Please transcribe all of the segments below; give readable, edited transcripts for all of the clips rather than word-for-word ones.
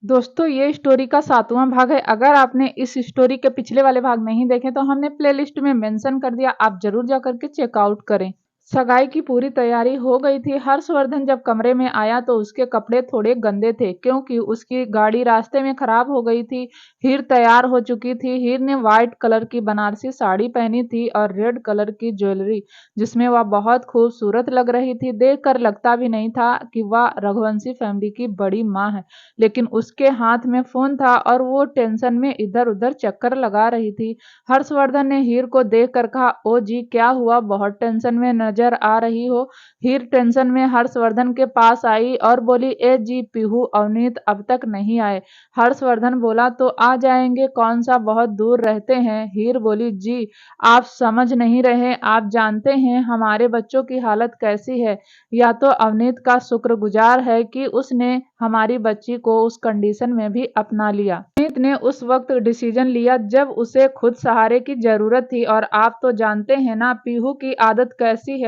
दोस्तों ये स्टोरी का 7वां भाग है। अगर आपने इस स्टोरी के पिछले वाले भाग नहीं देखे तो हमने प्लेलिस्ट में मेंशन कर दिया, आप जरूर जाकर के चेकआउट करें। सगाई की पूरी तैयारी हो गई थी। हर्षवर्धन जब कमरे में आया तो उसके कपड़े थोड़े गंदे थे क्योंकि उसकी गाड़ी रास्ते में खराब हो गई थी। हीर तैयार हो चुकी थी। हीर ने व्हाइट कलर की बनारसी साड़ी पहनी थी और रेड कलर की ज्वेलरी, जिसमें वह बहुत खूबसूरत लग रही थी। देखकर लगता भी नहीं था कि वह रघुवंशी फैमिली की बड़ी माँ है, लेकिन उसके हाथ में फोन था और वो टेंशन में इधर उधर चक्कर लगा रही थी। हर्षवर्धन ने हीर को देखकर कहा, ओ जी क्या हुआ, बहुत टेंशन में नजर आ रही हो। हीर टेंशन में हर्षवर्धन के पास आई और बोली, ए जी पीहू अवनीत अब तक नहीं आए। हर्षवर्धन बोला, तो आ जाएंगे, कौन सा बहुत दूर रहते हैं। हीर बोली, जी आप समझ नहीं रहे, आप जानते हैं हमारे बच्चों की हालत कैसी है। या तो अवनीत का शुक्रगुजार है कि उसने हमारी बच्ची को उस कंडीशन में भी अपना लिया। अवनीत ने उस वक्त डिसीजन लिया जब उसे खुद सहारे की जरूरत थी, और आप तो जानते हैं ना पीहू की आदत कैसी है।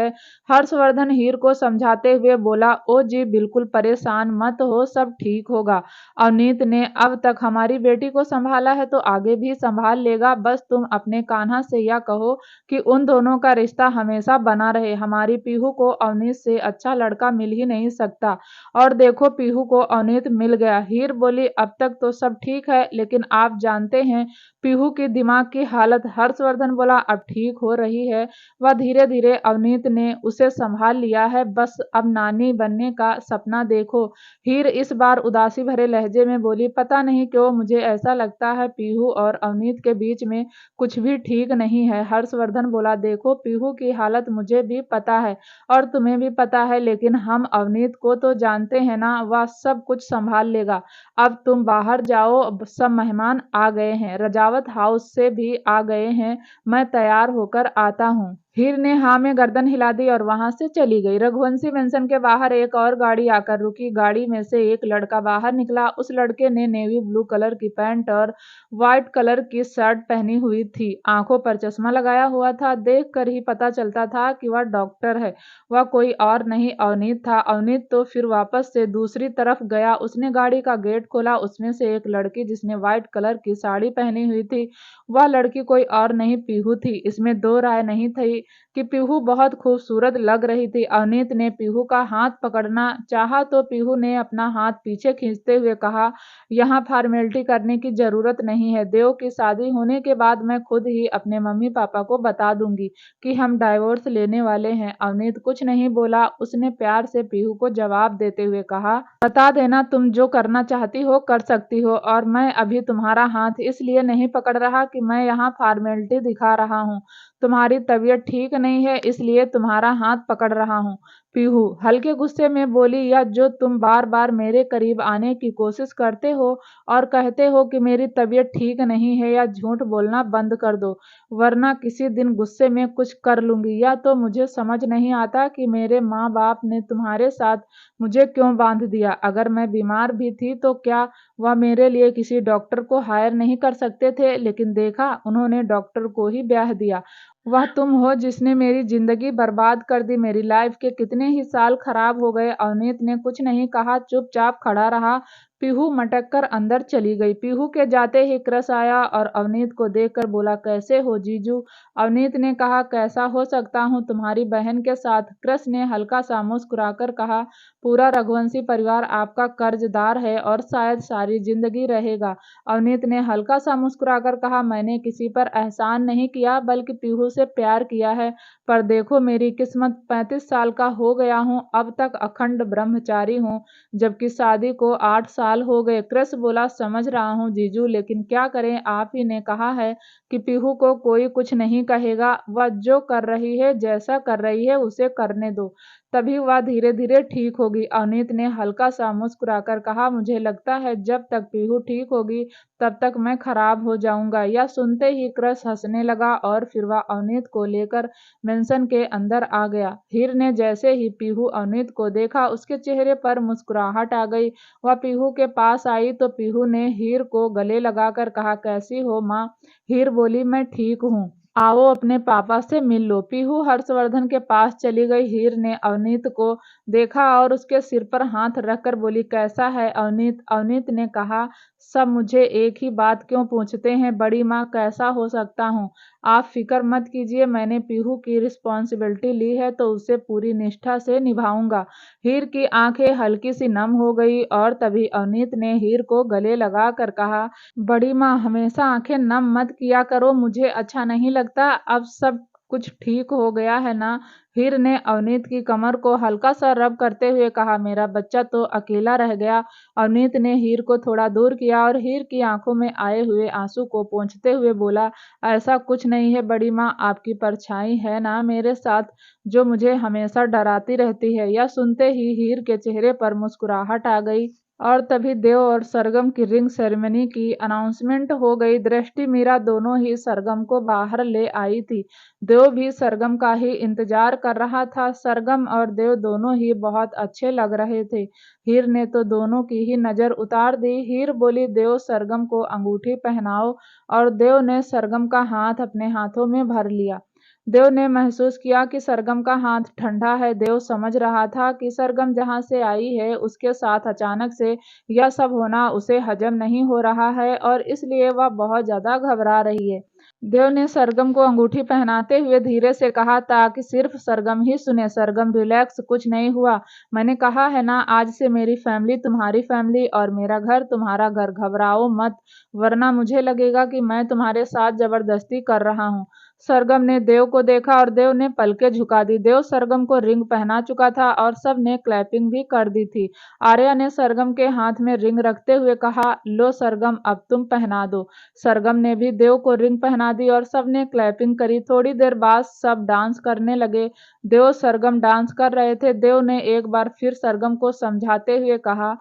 हर्षवर्धन हीर को समझाते हुए बोला, ओ जी बिल्कुल परेशान मत हो, सब ठीक होगा। अवनीत ने अब तक हमारी बेटी को संभाला है तो आगे भी संभाल लेगा। बस तुम अपने कान्हा से यह कहो कि उन दोनों का रिश्ता हमेशा बना रहे। हमारी पीहू को अवनीत से अच्छा लड़का मिल ही नहीं सकता। और देखो पीहू को अवनीत मिल गया। हीर बोली, अब तक तो सब ठीक है, लेकिन आप जानते हैं पीहू की दिमाग की हालत। हर्षवर्धन बोला, अब ठीक हो रही है, वह धीरे धीरे, अवनीत ने उसे संभाल लिया है, बस अब नानी बनने का सपना देखो। हीर इस बार उदासी भरे लहजे में बोली, पता नहीं क्यों मुझे ऐसा लगता है पीहू और अवनीत के बीच में कुछ भी ठीक नहीं है। हर्षवर्धन बोला, देखो पीहू की हालत मुझे भी पता है और तुम्हें भी पता है, लेकिन हम अवनीत को तो जानते हैं ना, वह सब कुछ संभाल लेगा। अब तुम बाहर जाओ, अब सब मेहमान आ गए हैं, रजावत हाउस से भी आ गए हैं, मैं तैयार होकर आता हूँ। हीर ने हाँ में गर्दन हिला दी और वहां से चली गई। रघुवंशी मेंशन के बाहर एक और गाड़ी आकर रुकी। गाड़ी में से एक लड़का बाहर निकला। उस लड़के ने नेवी ब्लू कलर की पैंट और व्हाइट कलर की शर्ट पहनी हुई थी। आंखों पर चश्मा लगाया हुआ था। देख कर ही पता चलता था कि वह डॉक्टर है। वह कोई और नहीं अवनीत था। अवनीत तो फिर वापस से दूसरी तरफ गया। उसने गाड़ी का गेट खोला। उसमें से एक लड़की जिसने व्हाइट कलर की साड़ी पहनी हुई थी, वह लड़की कोई और नहीं पीहू थी। इसमें दो राय नहीं थी कि पीहू बहुत खूबसूरत लग रही थी। अवनीत ने पीहू का हाथ पकड़ना चाहा तो पीहू ने अपना हाथ पीछे खींचते हुए कहा, यहाँ फॉर्मेलिटी करने की जरूरत नहीं है। देव की शादी होने के बाद मैं खुद ही अपने मम्मी पापा को बता दूंगी कि हम डाइवोर्स लेने वाले हैं। अवनीत कुछ नहीं बोला। उसने प्यार से पीहू को जवाब देते हुए कहा, बता देना, तुम जो करना चाहती हो कर सकती हो, और मैं अभी तुम्हारा हाथ इसलिए नहीं पकड़ रहा कि मैं यहाँ फॉर्मेलिटी दिखा रहा हूँ। तुम्हारी तबीयत ठीक नहीं है इसलिए तुम्हारा हाथ पकड़ रहा हूँ। पीहू हल्के गुस्से में बोली, या जो तुम बार बार मेरे करीब आने की कोशिश करते हो और कहते हो कि मेरी तबीयत ठीक नहीं है, या झूठ बोलना बंद कर दो, वरना किसी दिन गुस्से में कुछ कर लूंगी। या तो मुझे समझ नहीं आता कि मेरे माँ बाप ने तुम्हारे साथ मुझे क्यों बांध दिया। अगर मैं बीमार भी थी तो क्या वह मेरे लिए किसी डॉक्टर को हायर नहीं कर सकते थे, लेकिन देखा उन्होंने डॉक्टर को ही ब्याह दिया। वह तुम हो जिसने मेरी जिंदगी बर्बाद कर दी। मेरी लाइफ के कितने ही साल खराब हो गए। अवनीत ने कुछ नहीं कहा, चुपचाप खड़ा रहा। पीहू मटक कर अंदर चली गई। पीहू के जाते ही क्रस आया और अवनीत को देखकर बोला, कैसे हो जीजू। अवनीत ने कहा, कैसा हो सकता हूँ तुम्हारी बहन के साथ। क्रस ने हल्का सा मुस्कुराकर कहा, पूरा रघुवंशी परिवार आपका कर्जदार है और शायद सारी जिंदगी रहेगा। अवनीत ने हल्का सा मुस्कुराकर कहा, मैंने किसी पर एहसान नहीं किया बल्कि पीहू से प्यार किया है। पर देखो मेरी किस्मत, 35 साल का हो गया हूँ, अब तक अखंड ब्रह्मचारी हूँ, जबकि शादी को 8 साल हो गए। कृष बोला, समझ रहा हूँ जीजू, लेकिन क्या करें, आप ही ने कहा है कि पीहू को कोई कुछ नहीं कहेगा। वह जो कर रही है, जैसा कर रही है, उसे करने दो, तभी वह धीरे धीरे ठीक होगी। अवनीत ने हल्का सा मुस्कुराकर कहा, मुझे लगता है जब तक पीहू ठीक होगी तब तक मैं खराब हो जाऊंगा। यह सुनते ही क्रश हंसने लगा और फिर वह अवनीत को लेकर मेंशन के अंदर आ गया। हीर ने जैसे ही पीहू अवनीत को देखा उसके चेहरे पर मुस्कुराहट आ गई। वह पीहू के पास आई तो पीहू ने हीर को गले लगाकर कहा, कैसी हो माँ। हीर बोली, मैं ठीक हूँ। आओ अपने पापा से मिल लो। पीहू हर्षवर्धन के पास चली गई। हीर ने अवनीत को देखा और उसके सिर पर हाथ रखकर बोली, कैसा है अवनीत? अवनीत ने कहा, सब मुझे एक ही बात क्यों पूछते हैं बड़ी माँ, कैसा हो सकता हूँ? आप फिक्र मत कीजिए, मैंने पीहू की रिस्पॉन्सिबिलिटी ली है तो उसे पूरी निष्ठा से निभाऊंगा। हीर की आंखें हल्की सी नम हो गई और तभी अवनीत ने हीर को गले लगा कर कहा, बड़ी माँ हमेशा आंखें नम मत किया करो, मुझे अच्छा नहीं लगता। अब सब कुछ ठीक हो गया है ना? हीर ने अवनीत की कमर को हल्का सा रब करते हुए कहा, मेरा बच्चा तो अकेला रह गया। अवनीत ने हीर को थोड़ा दूर किया और हीर की आंखों में आए हुए आंसू को पोंछते हुए बोला, ऐसा कुछ नहीं है बड़ी माँ, आपकी परछाई है ना मेरे साथ, जो मुझे हमेशा डराती रहती है। यह सुनते ही हीर के चेहरे पर मुस्कुराहट आ गई और तभी देव और सरगम की रिंग सेरेमनी की अनाउंसमेंट हो गई। दृष्टि मीरा दोनों ही सरगम को बाहर ले आई थी। देव भी सरगम का ही इंतजार कर रहा था। सरगम और देव दोनों ही बहुत अच्छे लग रहे थे। हीर ने तो दोनों की ही नजर उतार दी। हीर बोली, देव सरगम को अंगूठी पहनाओ, और देव ने सरगम का हाथ अपने हाथों में भर लिया। देव ने महसूस किया कि सरगम का हाथ ठंडा है। देव समझ रहा था कि सरगम जहां से आई है उसके साथ अचानक से यह सब होना उसे हजम नहीं हो रहा है और इसलिए वह बहुत ज्यादा घबरा रही है। देव ने सरगम को अंगूठी पहनाते हुए धीरे से कहा, ताकि सिर्फ सरगम ही सुने, सरगम रिलैक्स, कुछ नहीं हुआ। मैंने कहा है ना, आज से मेरी फैमिली तुम्हारी फैमिली और मेरा घर तुम्हारा घर। घबराओ मत, वरना मुझे लगेगा कि मैं तुम्हारे साथ जबरदस्ती कर रहा हूँ। सरगम ने देव को देखा और देव ने पलकें झुका दी। देव सरगम को रिंग पहना चुका था और सब ने क्लैपिंग भी कर दी थी। आर्या ने सरगम के हाथ में रिंग रखते हुए कहा, लो सरगम, अब तुम पहना दो। सरगम ने भी देव को रिंग पहना दी और सब ने क्लैपिंग करी। थोड़ी देर बाद सब डांस करने लगे। देव सरगम डांस कर रहे थे। देव ने एक बार फिर सरगम को समझाते हुए कहा,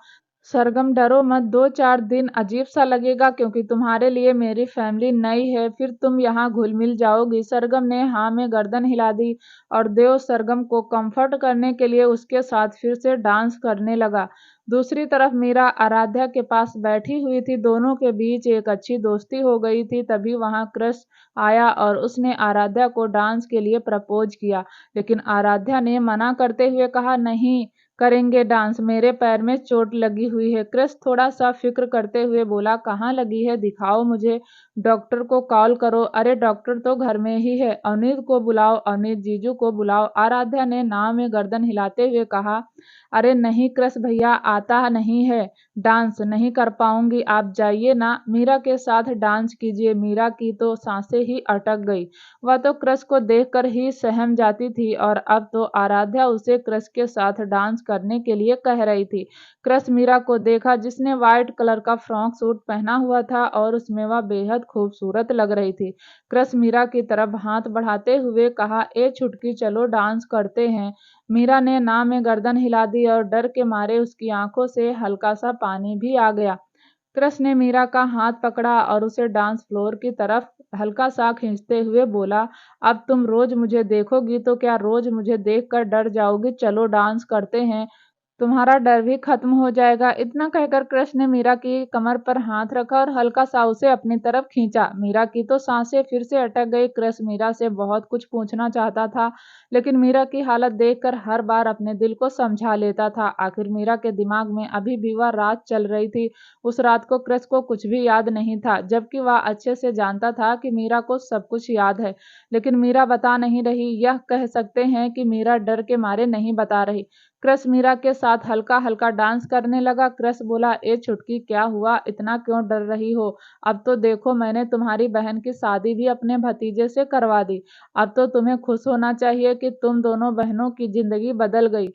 सरगम डरो मत, 2-4 दिन अजीब सा लगेगा क्योंकि तुम्हारे लिए मेरी फैमिली नई है, फिर तुम यहाँ घुल मिल जाओगी। सरगम ने हाँ में गर्दन हिला दी और देव सरगम को कंफर्ट करने के लिए उसके साथ फिर से डांस करने लगा। दूसरी तरफ मीरा आराध्या के पास बैठी हुई थी। दोनों के बीच एक अच्छी दोस्ती हो गई थी। तभी वहां क्रश आया और उसने आराध्या को डांस के लिए प्रपोज किया, लेकिन आराध्या ने मना करते हुए कहा, नहीं करेंगे डांस, मेरे पैर में चोट लगी हुई है। क्रिस थोड़ा सा फिक्र करते हुए बोला, कहाँ लगी है, दिखाओ मुझे, डॉक्टर को कॉल करो। अरे डॉक्टर तो घर में ही है, अवनीत को बुलाओ, अवनीत जीजू को बुलाओ। आराध्या ने नाव में गर्दन हिलाते हुए कहा, अरे नहीं कृष भैया, आता नहीं है, डांस नहीं कर पाऊंगी, आप जाइए ना, मीरा के साथ डांस कीजिए। मीरा की तो सांसें ही अटक गई। वह तो क्रश को देखकर ही सहम जाती थी और अब तो आराध्या उसे क्रश के साथ डांस करने के लिए कह रही थी। क्रश मीरा को देखा, जिसने व्हाइट कलर का फ्रॉक सूट पहना हुआ था और उसमें वह बेहद खूबसूरत लग रही थी। क्रश मीरा की तरफ हाथ बढ़ाते हुए कहा, ए छुटकी, चलो डांस करते हैं। मीरा ने ना में गर्दन हिला दी और डर के मारे उसकी आंखों से हल्का सा पानी भी आ गया। कृष्ण ने मीरा का हाथ पकड़ा और उसे डांस फ्लोर की तरफ हल्का सा खींचते हुए बोला, अब तुम रोज मुझे देखोगी तो क्या रोज मुझे देखकर डर जाओगी? चलो डांस करते हैं, तुम्हारा डर भी खत्म हो जाएगा। इतना कहकर कृष्ण ने मीरा की कमर पर हाथ रखा और हल्का सा उसे अपनी तरफ खींचा। मीरा की तो सांसें फिर से अटक गई। कृष्ण मीरा से बहुत कुछ पूछना चाहता था, लेकिन मीरा की हालत देखकर हर बार अपने दिल को समझा लेता था। आखिर मीरा के दिमाग में अभी भी वह रात चल रही थी। उस रात को कृष्ण को कुछ भी याद नहीं था, जबकि वह अच्छे से जानता था कि मीरा को सब कुछ याद है, लेकिन मीरा बता नहीं रही। यह कह सकते हैं कि मीरा डर के मारे नहीं बता रही। क्रश मीरा के साथ हल्का हल्का डांस करने लगा। क्रश बोला, ए छुटकी, क्या हुआ, इतना क्यों डर रही हो? अब तो देखो, मैंने तुम्हारी बहन की शादी भी अपने भतीजे से करवा दी। अब तो तुम्हें खुश होना चाहिए कि तुम दोनों बहनों की जिंदगी बदल गई।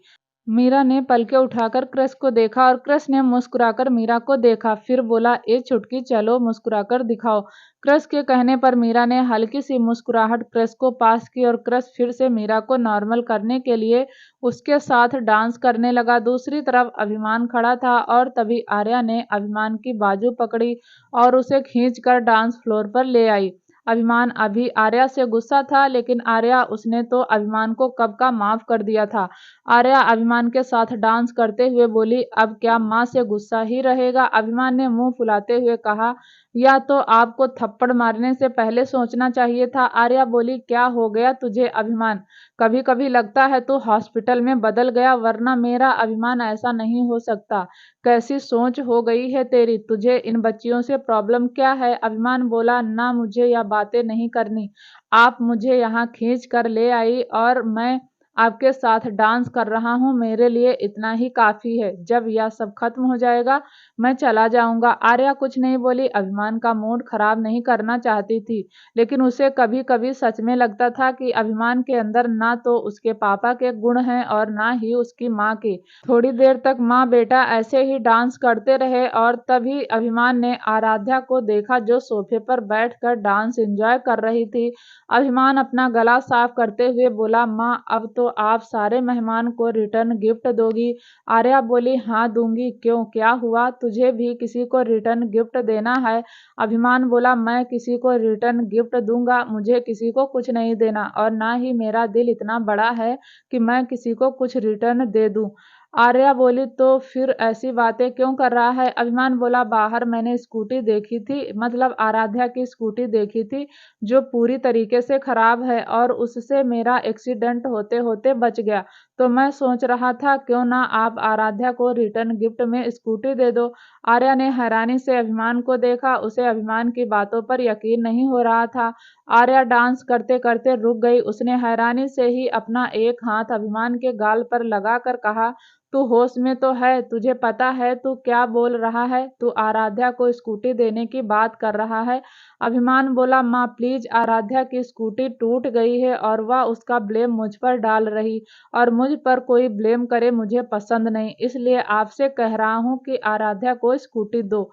मीरा ने पलके उठाकर क्रश को देखा और क्रश ने मुस्कुराकर मीरा को देखा, फिर बोला, ए छुटकी, चलो मुस्कुराकर दिखाओ। क्रश के कहने पर मीरा ने हल्की सी मुस्कुराहट क्रश को पास की और क्रश फिर से मीरा को नॉर्मल करने के लिए उसके साथ डांस करने लगा। दूसरी तरफ अभिमान खड़ा था और तभी आर्या ने अभिमान की बाजू पकड़ी और उसे खींचकर डांस फ्लोर पर ले आई। अभिमान अभी आर्या से गुस्सा था, लेकिन आर्या उसने तो अभिमान को कब का माफ कर दिया था। आर्या अभिमान के साथ डांस करते हुए बोली, अब क्या माँ से गुस्सा ही रहेगा? अभिमान ने मुंह फुलाते हुए कहा, या तो आपको थप्पड़ मारने से पहले सोचना चाहिए था। आर्या बोली, क्या हो गया तुझे अभिमान? कभी कभी लगता है तू हॉस्पिटल में बदल गया, वरना मेरा अभिमान ऐसा नहीं हो सकता। कैसी सोच हो गई है तेरी? तुझे इन बच्चियों से प्रॉब्लम क्या है? अभिमान बोला, ना मुझे यह बातें नहीं करनी। आप मुझे यहाँ खींच कर ले आई और मैं आपके साथ डांस कर रहा हूँ, मेरे लिए इतना ही काफी है। जब यह सब खत्म हो जाएगा मैं चला जाऊंगा। आर्या कुछ नहीं बोली। अभिमान का मूड खराब नहीं करना चाहती थी, लेकिन उसे कभी कभी सच में लगता था कि अभिमान के अंदर ना तो उसके पापा के गुण हैं और ना ही उसकी माँ के। थोड़ी देर तक माँ बेटा ऐसे ही डांस करते रहे और तभी अभिमान ने आराध्या को देखा, जो सोफे पर बैठकर डांस एंजॉय कर रही थी। अभिमान अपना गला साफ करते हुए बोला, माँ अब तो आप सारे मेहमान को रिटर्न गिफ्ट दोगी? आर्या बोली, हाँ दूंगी। क्यों, क्या हुआ? तुझे भी किसी को रिटर्न गिफ्ट देना है? अभिमान बोला, मैं किसी को रिटर्न गिफ्ट दूंगा? मुझे किसी को कुछ नहीं देना, और ना ही मेरा दिल इतना बड़ा है कि मैं किसी को कुछ रिटर्न दे दूं। आर्या बोली, तो फिर ऐसी बातें क्यों कर रहा है? अभिमान बोला, बाहर मैंने स्कूटी देखी थी, मतलब आराध्या की स्कूटी देखी थी, जो पूरी तरीके से खराब है और उससे मेरा एक्सीडेंट होते होते बच गया। तो मैं सोच रहा था क्यों ना आप आराध्या को रिटर्न गिफ्ट में स्कूटी दे दो। आर्या ने हैरानी से अभिमान को देखा। उसे अभिमान की बातों पर यकीन नहीं हो रहा था। आर्या डांस करते करते रुक गई। उसने हैरानी से ही अपना एक हाथ अभिमान के गाल पर लगाकर कहा, तू होश में तो है? तुझे पता है तू क्या बोल रहा है? तू आराध्या को स्कूटी देने की बात कर रहा है? अभिमान बोला, माँ प्लीज, आराध्या की स्कूटी टूट गई है और वह उसका ब्लेम मुझ पर डाल रही, और मुझ पर कोई ब्लेम करे मुझे पसंद नहीं, इसलिए आपसे कह रहा हूँ कि आराध्या को स्कूटी दो।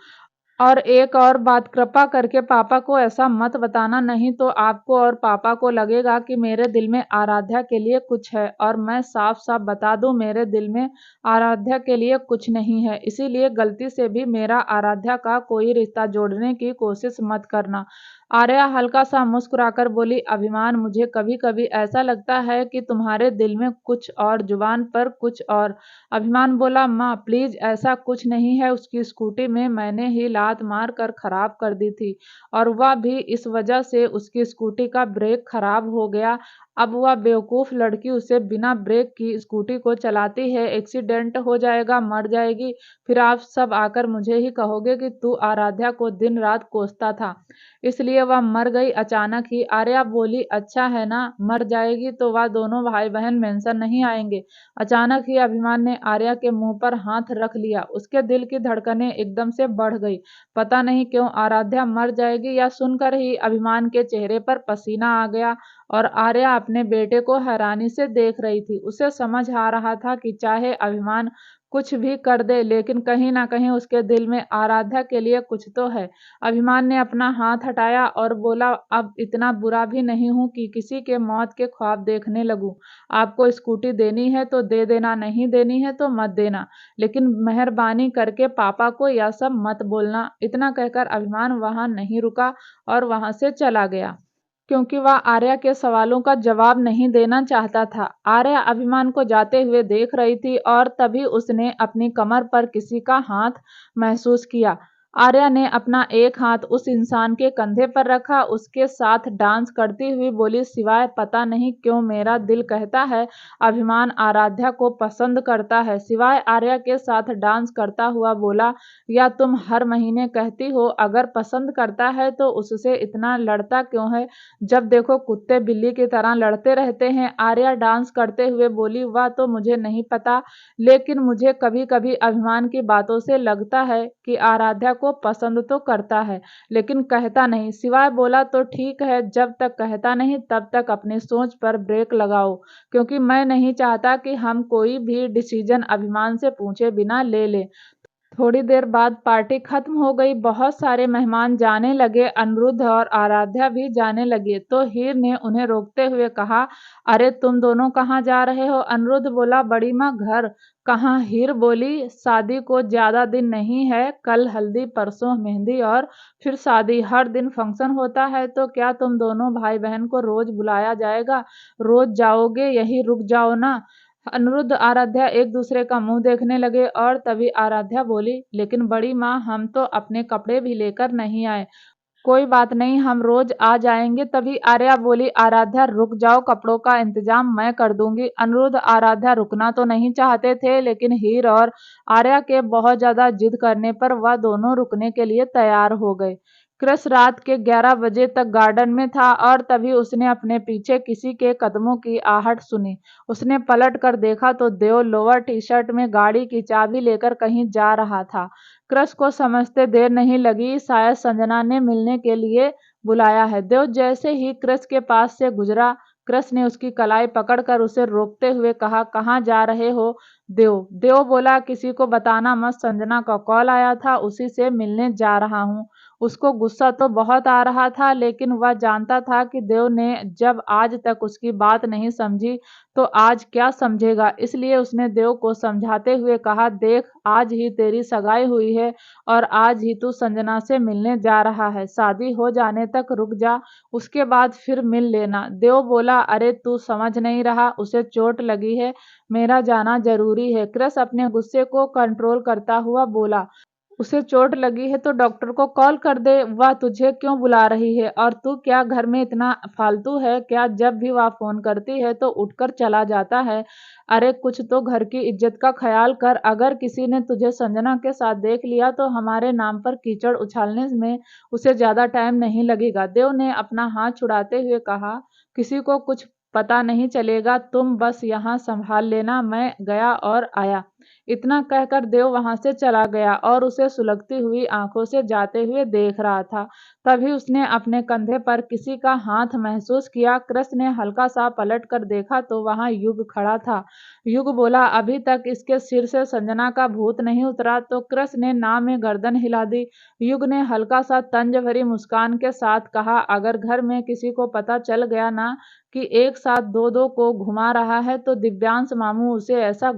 और एक और बात, कृपा करके पापा को ऐसा मत बताना, नहीं तो आपको और पापा को लगेगा कि मेरे दिल में आराध्या के लिए कुछ है, और मैं साफ साफ बता दूं, मेरे दिल में आराध्या के लिए कुछ नहीं है। इसीलिए गलती से भी मेरा आराध्या का कोई रिश्ता जोड़ने की कोशिश मत करना। आर्या हल्का सा मुस्कुराकर बोली, अभिमान, मुझे कभी कभी ऐसा लगता है कि तुम्हारे दिल में कुछ और, जुबान पर कुछ और। अभिमान बोला, माँ प्लीज, ऐसा कुछ नहीं है। उसकी स्कूटी में मैंने ही लात मार कर खराब कर दी थी, और वह भी इस वजह से उसकी स्कूटी का ब्रेक खराब हो गया। अब वह बेवकूफ लड़की उसे बिना ब्रेक की स्कूटी को चलाती है, एक्सीडेंट हो जाएगा, मर जाएगी, फिर आप सब आकर मुझे ही कहोगे कि तू आराध्या को दिन रात कोसता था, इसलिए वह मर गई अचानक ही। आर्या बोली, अच्छा है ना, मर जाएगी तो वह दोनों भाई बहन मेंशन नहीं आएंगे? अचानक ही अभिमान ने आर्या के मुंह पर हाथ रख लिया। उसके दिल की धड़कनें एकदम से बढ़ गई। पता नहीं क्यों आराध्या मर जाएगी, या सुनकर ही अभिमान के चेहरे पर पसीना आ गया, और आर्या अपने बेटे को हैरानी से देख रही थी। उसे समझ आ रहा था कि चाहे अभिमान कुछ भी कर दे, लेकिन कहीं ना कहीं उसके दिल में आराध्या के लिए कुछ तो है। अभिमान ने अपना हाथ हटाया और बोला, अब इतना बुरा भी नहीं हूं कि किसी के मौत के ख्वाब देखने लगूं। आपको स्कूटी देनी है तो दे देना, नहीं देनी है तो मत देना, लेकिन मेहरबानी करके पापा को यह सब मत बोलना। इतना कहकर अभिमान वहां नहीं रुका और वहां से चला गया, क्योंकि वह आर्या के सवालों का जवाब नहीं देना चाहता था। आर्या अभिमान को जाते हुए देख रही थी और तभी उसने अपनी कमर पर किसी का हाथ महसूस किया। आर्या ने अपना एक हाथ उस इंसान के कंधे पर रखा, उसके साथ डांस करती हुई बोली, सिवाय पता नहीं क्यों मेरा दिल कहता है अभिमान आराध्या को पसंद करता है। सिवाय आर्या के साथ डांस करता हुआ बोला, या तुम हर महीने कहती हो अगर पसंद करता है तो उससे इतना लड़ता क्यों है? जब देखो कुत्ते बिल्ली की तरह लड़ते रहते हैं। आर्या डांस करते हुए बोली, वह तो मुझे नहीं पता, लेकिन मुझे कभी कभी अभिमान की बातों से लगता है कि आराध्या को पसंद तो करता है, लेकिन कहता नहीं। सिवाय बोला, तो ठीक है, जब तक कहता नहीं तब तक अपनी सोच पर ब्रेक लगाओ, क्योंकि मैं नहीं चाहता कि हम कोई भी डिसीजन अभिमान से पूछे बिना ले लें। थोड़ी देर बाद पार्टी खत्म हो गई। बहुत सारे मेहमान जाने लगे, अनिरुद्ध और आराध्या भी जाने लगे। तो हीर ने उन्हें रोकते हुए कहा, अरे तुम दोनों कहाँ जा रहे हो? अनिरुद्ध बोला, बड़ी माँ घर। कहाँ? हीर बोली, शादी को ज्यादा दिन नहीं है, कल हल्दी, परसों मेहंदी और फिर शादी। हर दिन फंक्शन होता है, तो क्या तुम दोनों भाई बहन को रोज बुलाया जाएगा? रोज जाओगे? यही रुक जाओ ना। अनिरुद्ध आराध्या एक दूसरे का मुंह देखने लगे और तभी आराध्या बोली, लेकिन बड़ी माँ हम तो अपने कपड़े भी लेकर नहीं आए। कोई बात नहीं, हम रोज आ जाएंगे। तभी आर्या बोली, आराध्या रुक जाओ, कपड़ों का इंतजाम मैं कर दूंगी। अनिरुद्ध आराध्या रुकना तो नहीं चाहते थे, लेकिन हीर और आर्या के बहुत ज्यादा जिद करने पर वह दोनों रुकने के लिए तैयार हो गए। कृष रात के 11 बजे तक गार्डन में था और तभी उसने अपने पीछे किसी के कदमों की आहट सुनी। उसने पलट कर देखा तो देव लोअर टी शर्ट में गाड़ी की चाबी लेकर कहीं जा रहा था। कृष को समझते देर नहीं लगी, शायद संजना ने मिलने के लिए बुलाया है। देव जैसे ही कृष के पास से गुजरा, कृष ने उसकी कलाई पकड़कर उसे रोकते हुए कहा, कहाँ जा रहे हो? देव देव बोला, किसी को बताना मत, संजना का कॉल आया था, उसी से मिलने जा रहा हूँ। उसको गुस्सा तो बहुत आ रहा था, लेकिन वह जानता था कि देव ने जब आज तक उसकी बात नहीं समझी तो आज क्या समझेगा। इसलिए उसने देव को समझाते हुए कहा, देख आज ही तेरी सगाई हुई है और आज ही तू संजना से मिलने जा रहा है। शादी हो जाने तक रुक जा, उसके बाद फिर मिल लेना। देव बोला, अरे तू समझ नहीं रहा, उसे चोट लगी है, मेरा जाना जरूरी है। कृष अपने गुस्से को कंट्रोल करता हुआ बोला, उसे चोट लगी है तो डॉक्टर को कॉल कर दे। वह तुझे क्यों बुला रही है? और तू क्या घर में इतना फालतू है क्या? जब भी वह फोन करती है तो उठकर चला जाता है। अरे कुछ तो घर की इज्जत का ख्याल कर। अगर किसी ने तुझे संजना के साथ देख लिया तो हमारे नाम पर कीचड़ उछालने में उसे ज्यादा टाइम नहीं लगेगा। देव ने अपना हाथ छुड़ाते हुए कहा, किसी को कुछ पता नहीं चलेगा, तुम बस यहाँ संभाल लेना, मैं गया और आया। इतना कहकर देव वहां से चला गया और उसे सुलगती हुई आंखों से जाते हुए देख रहा था। तभी उसने अपने कंधे पर किसी का हाथ महसूस किया। कृष्ण ने हल्का सा पलट कर देखा तो वहां युग खड़ा था। युग बोला, अभी तक इसके सिर से संजना का भूत नहीं उतरा। तो कृष्ण ने ना में गर्दन हिला दी। युग ने हल्का सा तंज भरी मुस्कान के साथ कहा, अगर घर में किसी को पता चल गया ना कि एक साथ दो दो को घुमा रहा है तो दिव्यांश मामू उसे ऐसा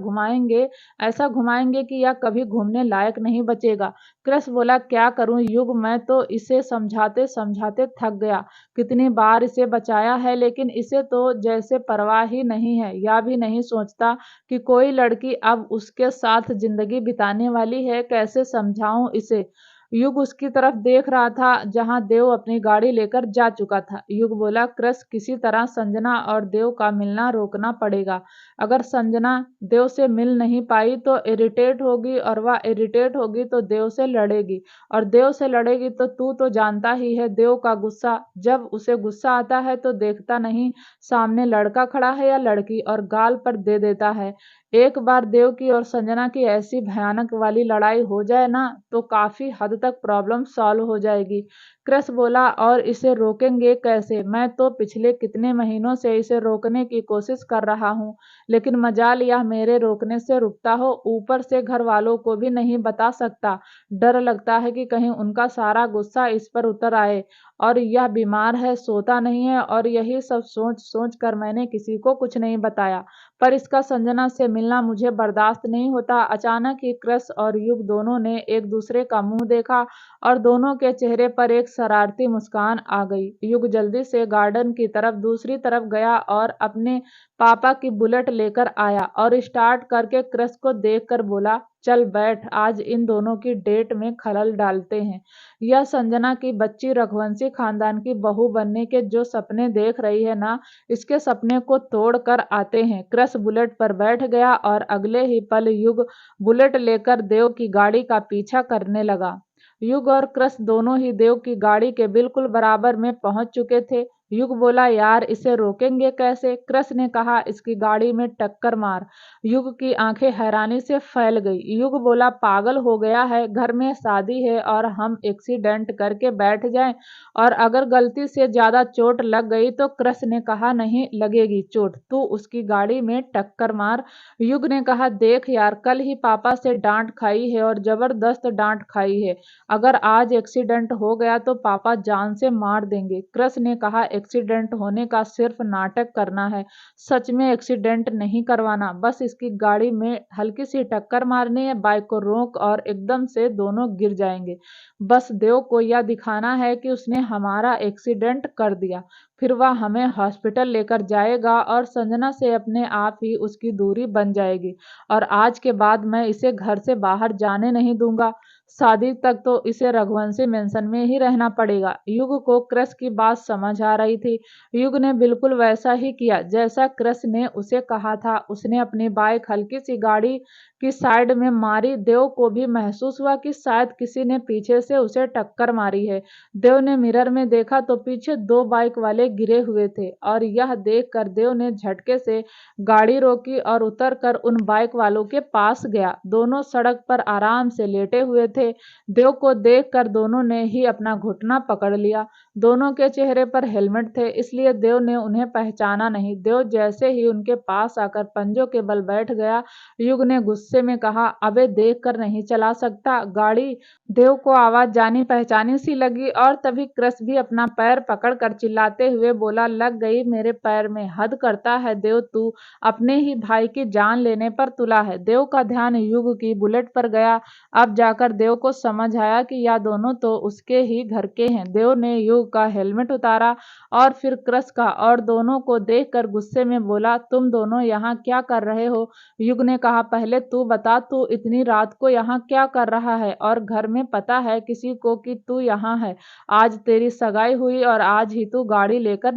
घुमाएंगे कि यह कभी घूमने लायक नहीं बचेगा। कृष बोला, क्या करूं युग, मैं तो इसे समझाते समझाते थक गया। कितनी बार इसे बचाया है, लेकिन इसे तो जैसे परवाह ही नहीं है। यह भी नहीं सोचता कि कोई लड़की अब उसके साथ जिंदगी बिताने वाली है। कैसे समझाऊं इसे? युग उसकी तरफ देख रहा था जहां देव अपनी गाड़ी लेकर जा चुका था। युग बोला, कृष किसी तरह संजना और देव का मिलना रोकना पड़ेगा। अगर संजना देव से मिल नहीं पाई तो इरिटेट होगी और वह इरिटेट होगी तो देव से लड़ेगी और देव से लड़ेगी तो तू तो जानता ही है देव का गुस्सा। जब उसे गुस्सा आता है तो देखता नहीं सामने लड़का खड़ा है या लड़की और गाल पर दे देता है। एक बार देव की और संजना की ऐसी भयानक वाली लड़ाई हो जाए ना तो काफी हद तक प्रॉब्लम सॉल्व हो जाएगी। कृष बोला, और इसे रोकेंगे कैसे? मैं तो पिछले कितने महीनों से इसे रोकने की कोशिश कर रहा हूँ, लेकिन मजाल यह मेरे रोकने से रुकता हो। ऊपर से घर वालों को भी नहीं बता सकता, डर लगता है कि कहीं उनका सारा गुस्सा इस पर उतर आए। और यह बीमार है, सोता नहीं है, और यही सब सोच सोच कर मैंने किसी को कुछ नहीं बताया। पर इसका संजना से मिलना मुझे बर्दाश्त नहीं होता। अचानक ही कृष और युग दोनों ने एक दूसरे का मुंह देखा और दोनों के चेहरे पर एक शरारती मुस्कान आ गई। युग जल्दी से गार्डन की तरफ दूसरी तरफ गया और अपने पापा की बुलेट लेकर आया और स्टार्ट करके कृष को देखकर बोला, चल बैठ, आज इन दोनों की डेट में खलल डालते हैं। यह संजना की बच्ची रघुवंशी खानदान की बहू बनने के जो सपने देख रही है ना, इसके सपने को तोड़ कर आते हैं। कृष बुलेट पर बैठ गया और अगले ही पल युग बुलेट लेकर देव की गाड़ी का पीछा करने लगा। युग और कृष दोनों ही देव की गाड़ी के बिल्कुल बराबर में पहुंच चुके थे। युग बोला, यार इसे रोकेंगे कैसे? क्रस ने कहा, इसकी गाड़ी में टक्कर मार। युग की आंखें हैरानी से फैल गई। युग बोला, पागल हो गया है? घर में शादी है और हम एक्सीडेंट करके बैठ जाएं, और अगर गलती से ज्यादा चोट लग गई तो? क्रस ने कहा, नहीं लगेगी चोट, तू उसकी गाड़ी में टक्कर मार। युग ने कहा, देख यार, कल ही पापा से डांट खाई है और जबरदस्त डांट खाई है। अगर आज एक्सीडेंट हो गया तो पापा जान से मार देंगे। क्रस ने कहा, एक्सीडेंट होने का सिर्फ नाटक करना है, सच में एक्सीडेंट नहीं करवाना। बस इसकी गाड़ी में हल्की सी टक्कर मारनी है, बाइक को रोक और एकदम से दोनों गिर जाएंगे। बस देव को यह दिखाना है कि उसने हमारा एक्सीडेंट कर दिया, फिर वह हमें हॉस्पिटल लेकर जाएगा और संजना से अपने आप ही उसकी दूरी बन जाएगी, और आज के बाद मैं इसे घर से बाहर जाने नहीं दूंगा। शादी तक तो इसे रघुवंशी मेंशन में ही रहना पड़ेगा। युग को क्रस की बात समझ आ रही थी। युग ने बिल्कुल वैसा ही किया जैसा क्रस ने उसे कहा था। उसने अपनी बाइक हल्की सी गाड़ी की साइड में मारी। देव को भी महसूस हुआ कि शायद किसी ने पीछे से उसे टक्कर मारी है। देव ने मिरर में देखा तो पीछे दो बाइक वाले गिरे हुए थे, और यह देखकर देव ने झटके से गाड़ी रोकी और उतरकर उन बाइक वालों के पास गया। दोनों सड़क पर आराम से लेटे हुए थे। देव को देखकर दोनों ने ही अपना घुटना पकड़ लिया। दोनों के चेहरे पर हेलमेट थे, इसलिए देव ने उन्हें पहचाना नहीं। देव जैसे ही उनके पास आकर पंजों के बल बैठ गया, युग ने गुस्से में कहा, अबे देख कर नहीं चला सकता गाड़ी? देव को आवाज जानी पहचानी सी लगी, और तभी क्रस भी अपना पैर पकड़कर चिल्लाते हुए बोला, लग गई मेरे पैर में, हद करता है देव, तू अपने ही भाई की जान लेने पर तुला है। देव का ध्यान युग की बुलेट पर गया। अब जाकर देव को समझ आया कि यह दोनों तो उसके ही घर के हैं। देव ने युग का हेलमेट उतारा और फिर क्रस का, और दोनों को देखकर गुस्से में बोला, तुम दोनों यहाँ क्या कर रहे हो? युग ने कहा, पहले तू बता, तू इतनी रात को यहाँ क्या कर रहा है? और घर में पता है किसी को कि तू यहाँ है? आज तेरी सगाई हुई और आज ही तू गाड़ी लेकर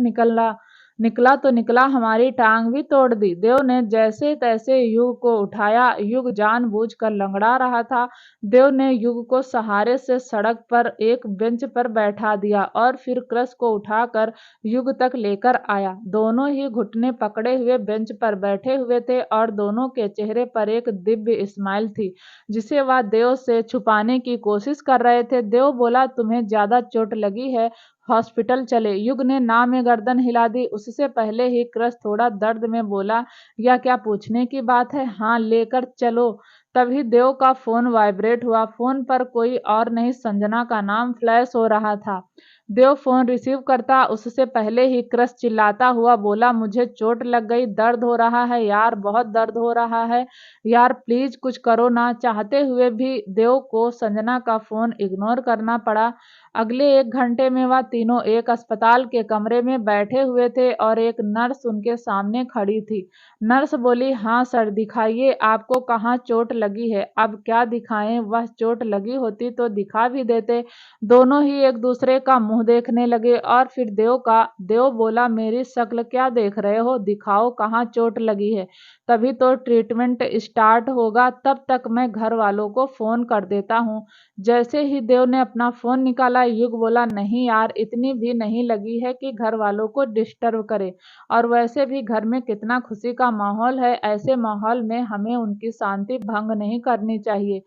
निकला तो निकला, हमारी टांग भी तोड़ दी। देव ने जैसे तैसे युग को उठाया। युग जानबूझकर लंगड़ा रहा था। देव ने युग को सहारे से सड़क पर एक बेंच पर बैठा दिया और फिर क्रस को उठाकर युग तक लेकर आया। दोनों ही घुटने पकड़े हुए बेंच पर बैठे हुए थे और दोनों के चेहरे पर एक दिव्य स्माइल थी, जिसे वह देव से छुपाने की कोशिश कर रहे थे। देव बोला, तुम्हें ज्यादा चोट लगी है, हॉस्पिटल चले? युग ने ना में गर्दन हिला दी। उससे पहले ही क्रस थोड़ा दर्द में बोला, यह क्या पूछने की बात है? हाँ, लेकर चलो। तभी देव का फोन वाइब्रेट हुआ। फोन पर कोई और नहीं, संजना का नाम फ्लैश हो रहा था। देव फोन रिसीव करता उससे पहले ही क्रस चिल्लाता हुआ बोला, मुझे चोट लग गई, दर्द हो रहा है यार, बहुत दर्द हो रहा है यार, प्लीज कुछ करो ना। चाहते हुए भी देव को संजना का फोन इग्नोर करना पड़ा। अगले 1 घंटे में वह तीनों एक अस्पताल के कमरे में बैठे हुए थे और एक नर्स उनके सामने खड़ी थी। नर्स बोली, हाँ सर, दिखाइए, आपको कहाँ चोट लगी है? अब क्या दिखाएं, वह चोट लगी होती तो दिखा भी देते। दोनों ही एक दूसरे का मुंह देखने लगे और फिर देव बोला, मेरी शक्ल क्या देख रहे हो, दिखाओ कहाँ चोट लगी है, तभी तो ट्रीटमेंट स्टार्ट होगा, तब तक मैं घर वालों को फोन कर देता हूँ। जैसे ही देव ने अपना फोन निकाला, युग बोला, नहीं यार, इतनी भी नहीं लगी है कि घर वालों को डिस्टर्ब करे, और वैसे भी घर में कितना खुशी का माहौल है, ऐसे माहौल में हमें उनकी शांति भंग नहीं करनी चाहिए।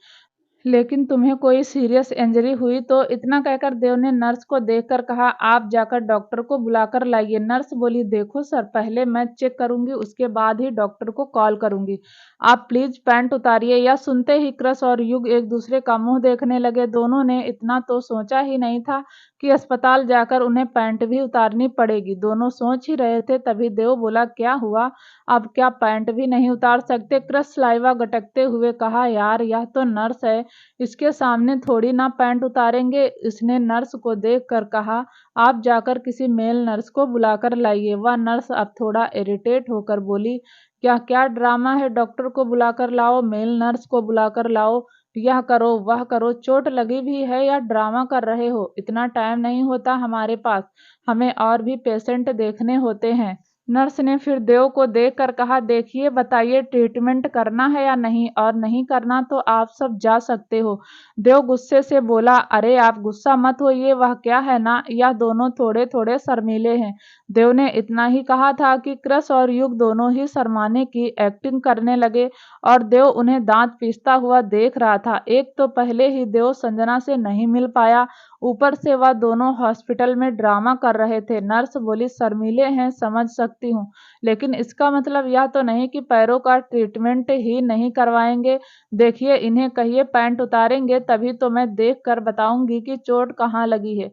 लेकिन तुम्हें कोई सीरियस इंजरी हुई तो? इतना कहकर देव ने नर्स को देखकर कहा, आप जाकर डॉक्टर को बुलाकर लाइए। नर्स बोली, देखो सर, पहले मैं चेक करूंगी, उसके बाद ही डॉक्टर को कॉल करूंगी, आप प्लीज पैंट उतारिए। यह सुनते ही क्रस और युग एक दूसरे का मुंह देखने लगे। दोनों ने इतना तो सोचा ही नहीं था कि अस्पताल जाकर उन्हें पैंट भी उतारनी पड़ेगी। दोनों सोच ही रहे थे, तभी देव बोला, क्या हुआ, अब क्या पैंट भी नहीं उतार सकते? क्रस सलाइवा गटकते हुए कहा, यार यह तो नर्स है, इसके सामने थोड़ी ना पैंट उतारेंगे। इसने नर्स को देखकर कहा, आप जाकर किसी मेल नर्स को बुलाकर लाइए। वह नर्स अब थोड़ा इरिटेट होकर बोली, क्या क्या ड्रामा है, डॉक्टर को बुलाकर लाओ, मेल नर्स को बुलाकर लाओ, यह करो वह करो, चोट लगी भी है या ड्रामा कर रहे हो? इतना टाइम नहीं होता हमारे पास, हमें और भी पेशेंट देखने होते हैं। नर्स ने फिर देव को देखकर कहा, देखिए बताइए ट्रीटमेंट करना है या नहीं, और नहीं करना तो आप सब जा सकते हो। देव गुस्से से बोला, अरे आप गुस्सा मत होइए, वह क्या है ना, यह दोनों थोड़े थोड़े शर्मीले हैं। देव ने इतना ही कहा था कि क्रस और युग दोनों ही शर्माने की एक्टिंग करने लगे और देव उन्हें दांत पीसता हुआ देख रहा था। एक तो पहले ही देव संजना से नहीं मिल पाया, ऊपर से वह दोनों हॉस्पिटल में ड्रामा कर रहे थे। नर्स बोली, शर्मीले हैं समझ सकती हूँ, लेकिन इसका मतलब यह तो नहीं कि पैरों का ट्रीटमेंट ही नहीं करवाएंगे। देखिए इन्हें कहिए पैंट उतारेंगे, तभी तो मैं देख कर बताऊंगी कि चोट कहाँ लगी है।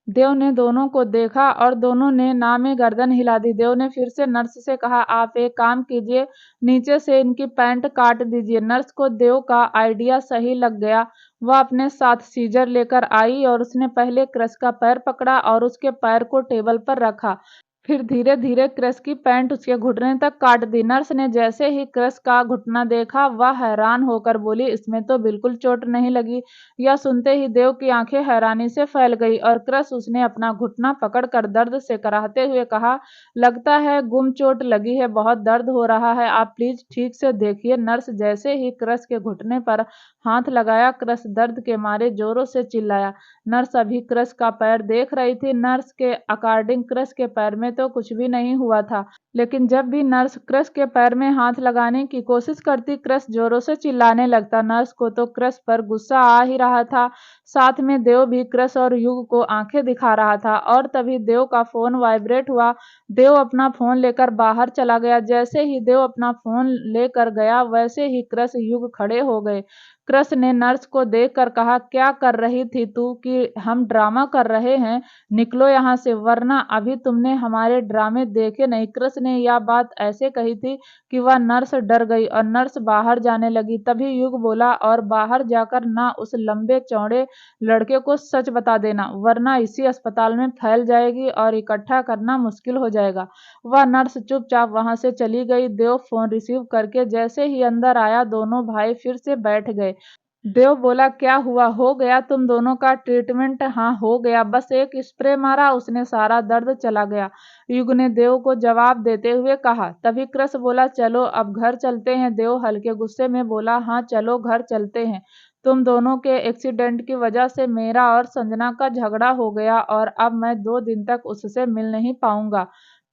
देव ने दोनों को देखा और दोनों ने ना में गर्दन हिला दी। देव ने फिर से नर्स से कहा, आप एक काम कीजिए, नीचे से इनकी पैंट काट दीजिए। नर्स को देव का आइडिया सही लग गया। वह अपने साथ सीजर लेकर आई और उसने पहले क्रस का पैर पकड़ा और उसके पैर को टेबल पर रखा। फिर धीरे धीरे क्रस की पैंट उसके घुटने तक काट दी। नर्स ने जैसे ही क्रस का घुटना देखा, वह हैरान होकर बोली, इसमें तो बिल्कुल चोट नहीं लगी। यह सुनते ही देव की आंखें हैरानी से फैल गई और क्रस उसने अपना घुटना पकड़कर दर्द से कराहते हुए कहा, लगता है गुम चोट लगी है, बहुत दर्द हो रहा है, आप प्लीज ठीक से देखिए। नर्स जैसे ही क्रस के घुटने पर हाथ लगाया, क्रस दर्द के मारे जोरों से चिल्लाया। नर्स अभी क्रस का पैर देख रही थी। नर्स के अकॉर्डिंग क्रस के पैर में तो कुछ भी नहीं हुआ था, लेकिन जब भी नर्स क्रस के पैर में हाथ लगाने की कोशिश करती, क्रस जोरों से चिल्लाने लगता। नर्स को तो क्रस पर गुस्सा आ ही रहा था, साथ में देव भी क्रस और युग को आंखें दिखा रहा था। और तभी देव का फोन वाइब्रेट हुआ। देव अपना फोन लेकर बाहर चला गया। जैसे ही देव अपना फोन लेकर गया, वैसे ही क्रस युग खड़े हो गए। क्रस ने नर्स को देखकर कहा, क्या कर रही थी तू कि हम ड्रामा कर रहे हैं, निकलो यहाँ से, वरना अभी तुमने हमारे ड्रामे देखे नहीं। क्रस ने यह बात ऐसे कही थी कि वह नर्स डर गई और नर्स बाहर जाने लगी। तभी युग बोला, और बाहर जाकर ना उस लंबे चौड़े लड़के को सच बता देना, वरना इसी अस्पताल में फैल जाएगी और इकट्ठा करना मुश्किल हो जाएगा। वह नर्स चुपचाप वहां से चली गई। देव फोन रिसीव करके जैसे ही अंदर आया, दोनों भाई फिर से बैठ गए। देव बोला, क्या हुआ, हो गया तुम दोनों का ट्रीटमेंट? हाँ हो गया, बस एक स्प्रे मारा, उसने सारा दर्द चला गया, युग ने देव को जवाब देते हुए कहा। तभी क्रस बोला, चलो अब घर चलते हैं। देव हल्के गुस्से में बोला, हाँ चलो घर चलते हैं। तुम दोनों के एक्सीडेंट की वजह से मेरा और संजना का झगड़ा हो गया और अब मैं 2 दिन तक उससे मिल नहीं पाऊंगा।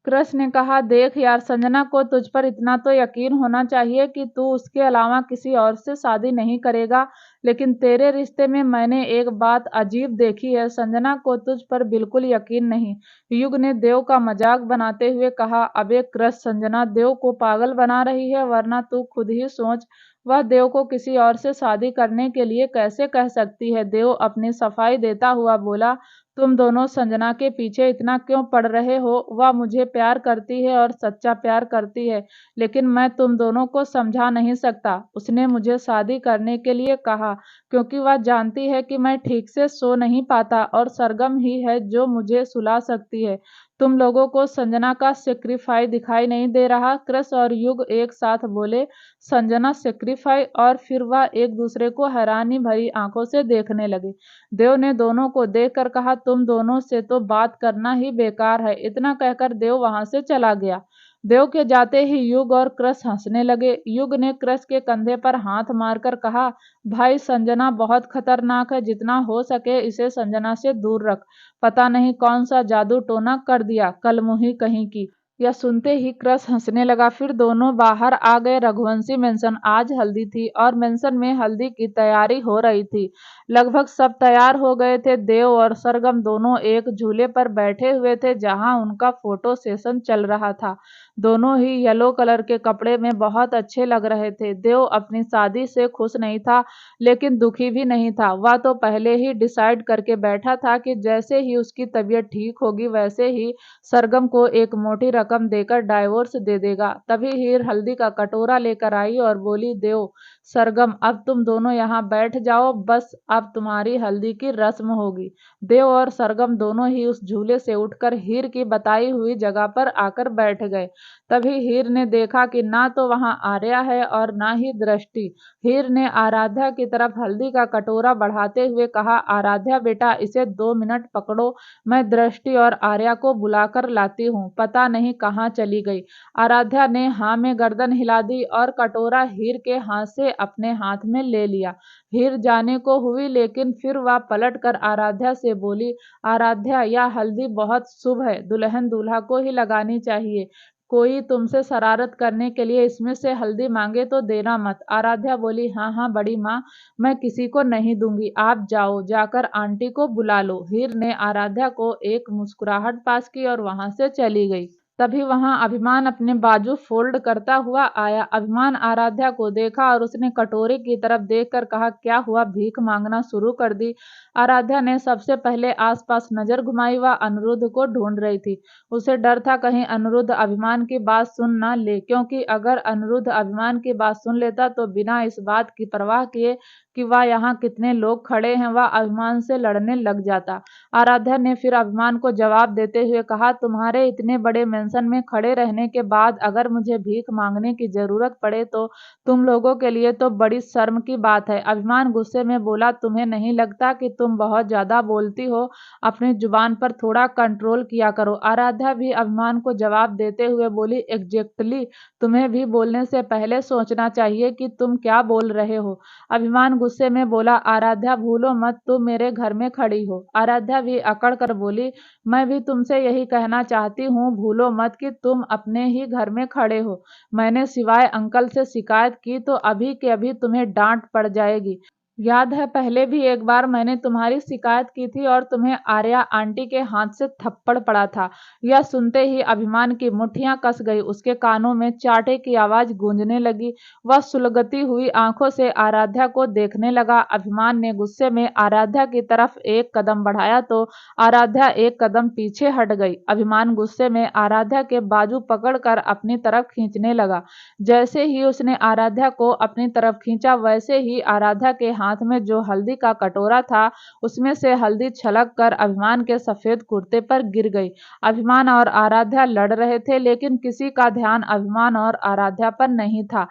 क्रस ने कहा, देख यार, संजना को तुझ पर इतना तो यकीन होना चाहिए कि तू उसके अलावा किसी और से शादी नहीं करेगा, लेकिन तेरे रिश्ते में मैंने एक बात अजीब देखी है, संजना को तुझ पर बिल्कुल यकीन नहीं। युग ने देव का मजाक बनाते हुए कहा, अबे क्रस, संजना देव को पागल बना रही है, वरना तू खुद ही सोच, वह देव को किसी और से शादी करने के लिए कैसे कह सकती है। देव अपनी सफाई देता हुआ बोला, तुम दोनों संजना के पीछे इतना क्यों पड़ रहे हो? वह मुझे प्यार करती है और सच्चा प्यार करती है, लेकिन मैं तुम दोनों को समझा नहीं सकता। उसने मुझे शादी करने के लिए कहा क्योंकि वह जानती है कि मैं ठीक से सो नहीं पाता और सरगम ही है जो मुझे सुला सकती है। तुम लोगों को संजना का सेक्रीफाई दिखाई नहीं दे रहा? क्रस और युग एक साथ बोले, संजना सेक्रीफाई? और फिर वह एक दूसरे को हैरानी भरी आंखों से देखने लगे। देव ने दोनों को देखकर कहा, तुम दोनों से तो बात करना ही बेकार है। इतना कहकर देव वहां से चला गया। देव के जाते ही युग और क्रस हंसने लगे। युग ने क्रस के कंधे पर हाथ मारकर कहा, भाई संजना बहुत खतरनाक है, जितना हो सके इसे संजना से दूर रख, पता नहीं कौन सा जादू टोना कर दिया कलमुही कहीं की। यह सुनते ही क्रस हंसने लगा। फिर दोनों बाहर आ गए। रघुवंशी मेंशन आज हल्दी थी और मेंशन में हल्दी की तैयारी हो रही थी। लगभग सब तैयार हो गए थे। देव और सरगम दोनों एक झूले पर बैठे हुए थे जहां उनका फोटो सेशन चल रहा था। दोनों ही येलो कलर के कपड़े में बहुत अच्छे लग रहे थे। देव अपनी शादी से खुश नहीं था, लेकिन दुखी भी नहीं था। वह तो पहले ही डिसाइड करके बैठा था कि जैसे ही उसकी तबीयत ठीक होगी, वैसे ही सरगम को एक मोटी रकम देकर डाइवोर्स दे देगा। तभी हीर हल्दी का कटोरा लेकर आई और बोली, देव, सरगम, अब तुम दोनों यहाँ बैठ जाओ, बस अब तुम्हारी हल्दी की रस्म होगी। देव और सरगम दोनों ही उस झूले से उठकर हीर की बताई हुई जगह पर आकर बैठ गए। तभी हीर ने देखा कि ना तो वहां आर्या है और ना ही दृष्टि। हीर ने आराध्या की तरफ हल्दी का कटोरा बढ़ाते हुए कहा, आराध्या बेटा, इसे 2 मिनट पकड़ो, मैं दृष्टि और आर्या को बुलाकर लाती हूँ। पता नहीं कहाँ चली गई। आराध्या ने हाँ में गर्दन हिला दी और कटोरा हीर के हाथ से अपने हाथ में ले लिया। हीर जाने को हुई, लेकिन फिर वह पलट कर आराध्या से बोली, आराध्या, यह हल्दी बहुत शुभ है, दुल्हन दूल्हा को ही लगानी चाहिए। कोई तुमसे शरारत करने के लिए इसमें से हल्दी मांगे तो देना मत। आराध्या बोली, हाँ हाँ बड़ी माँ, मैं किसी को नहीं दूंगी, आप जाओ, जाकर आंटी को बुला लो। हीर ने आराध्या को एक मुस्कुराहट पास की और वहां से चली गई। तभी वहां अभिमान अपने बाजू फोल्ड करता हुआ आया। अभिमान आराध्या को देखा और उसने कटोरे की तरफ देखकर कहा, क्या हुआ, भीख मांगना शुरू कर दी? आराध्या ने सबसे पहले आसपास नजर घुमाई। वह अनिरुद्ध को ढूंढ रही थी। उसे डर था कहीं अनिरुद्ध अभिमान की बात सुन न ले, क्योंकि अगर अनिरुद्ध अभिमान की बात सुन लेता तो बिना इस बात की परवाह किए कि वह यहाँ कितने लोग खड़े हैं, वह अभिमान से लड़ने लग जाता। आराध्या ने फिर अभिमान को जवाब देते हुए कहा, तुम्हारे इतने बड़े मेंशन में खड़े रहने के बाद अगर मुझे भीख मांगने की जरूरत पड़े तो तुम लोगों के लिए तो बड़ी शर्म की बात है। अभिमान गुस्से में बोला, तुम्हें नहीं लगता कि तुम बहुत ज्यादा बोलती हो? अपनी जुबान पर थोड़ा कंट्रोल किया करो। आराध्या भी अभिमान को जवाब देते हुए बोली, एग्जैक्टली, तुम्हें भी बोलने से पहले सोचना चाहिए कि तुम क्या बोल रहे हो। अभिमान गुस्से में बोला, आराध्या भूलो मत, तुम मेरे घर में खड़ी हो। आराध्या भी अकड़ कर बोली, मैं भी तुमसे यही कहना चाहती हूँ, भूलो मत कि तुम अपने ही घर में खड़े हो। मैंने सिवाय अंकल से शिकायत की तो अभी के अभी तुम्हें डांट पड़ जाएगी। याद है पहले भी एक बार मैंने तुम्हारी शिकायत की थी और तुम्हें आर्या आंटी के हाथ से थप्पड़ पड़ा था। यह सुनते ही अभिमान की मुट्ठियां कस गई। उसके कानों में चाटे की आवाज गूंजने लगी। वह सुलगती हुई आंखों से आराध्या को देखने लगा। अभिमान ने गुस्से में आराध्या की तरफ एक कदम बढ़ाया तो आराध्या एक कदम पीछे हट गई। अभिमान गुस्से में आराध्या के बाजू पकड़कर अपनी तरफ खींचने लगा। जैसे ही उसने आराध्या को अपनी तरफ खींचा, वैसे ही आराध्या के हाथ में जो हल्दी का कटोरा था उसमें से हल्दी छलक कर अभिमान के सफेद कुर्ते पर गिर गई। अभिमान और आराध्या लड़ रहे थे, लेकिन किसी का ध्यान अभिमान और आराध्या पर नहीं था।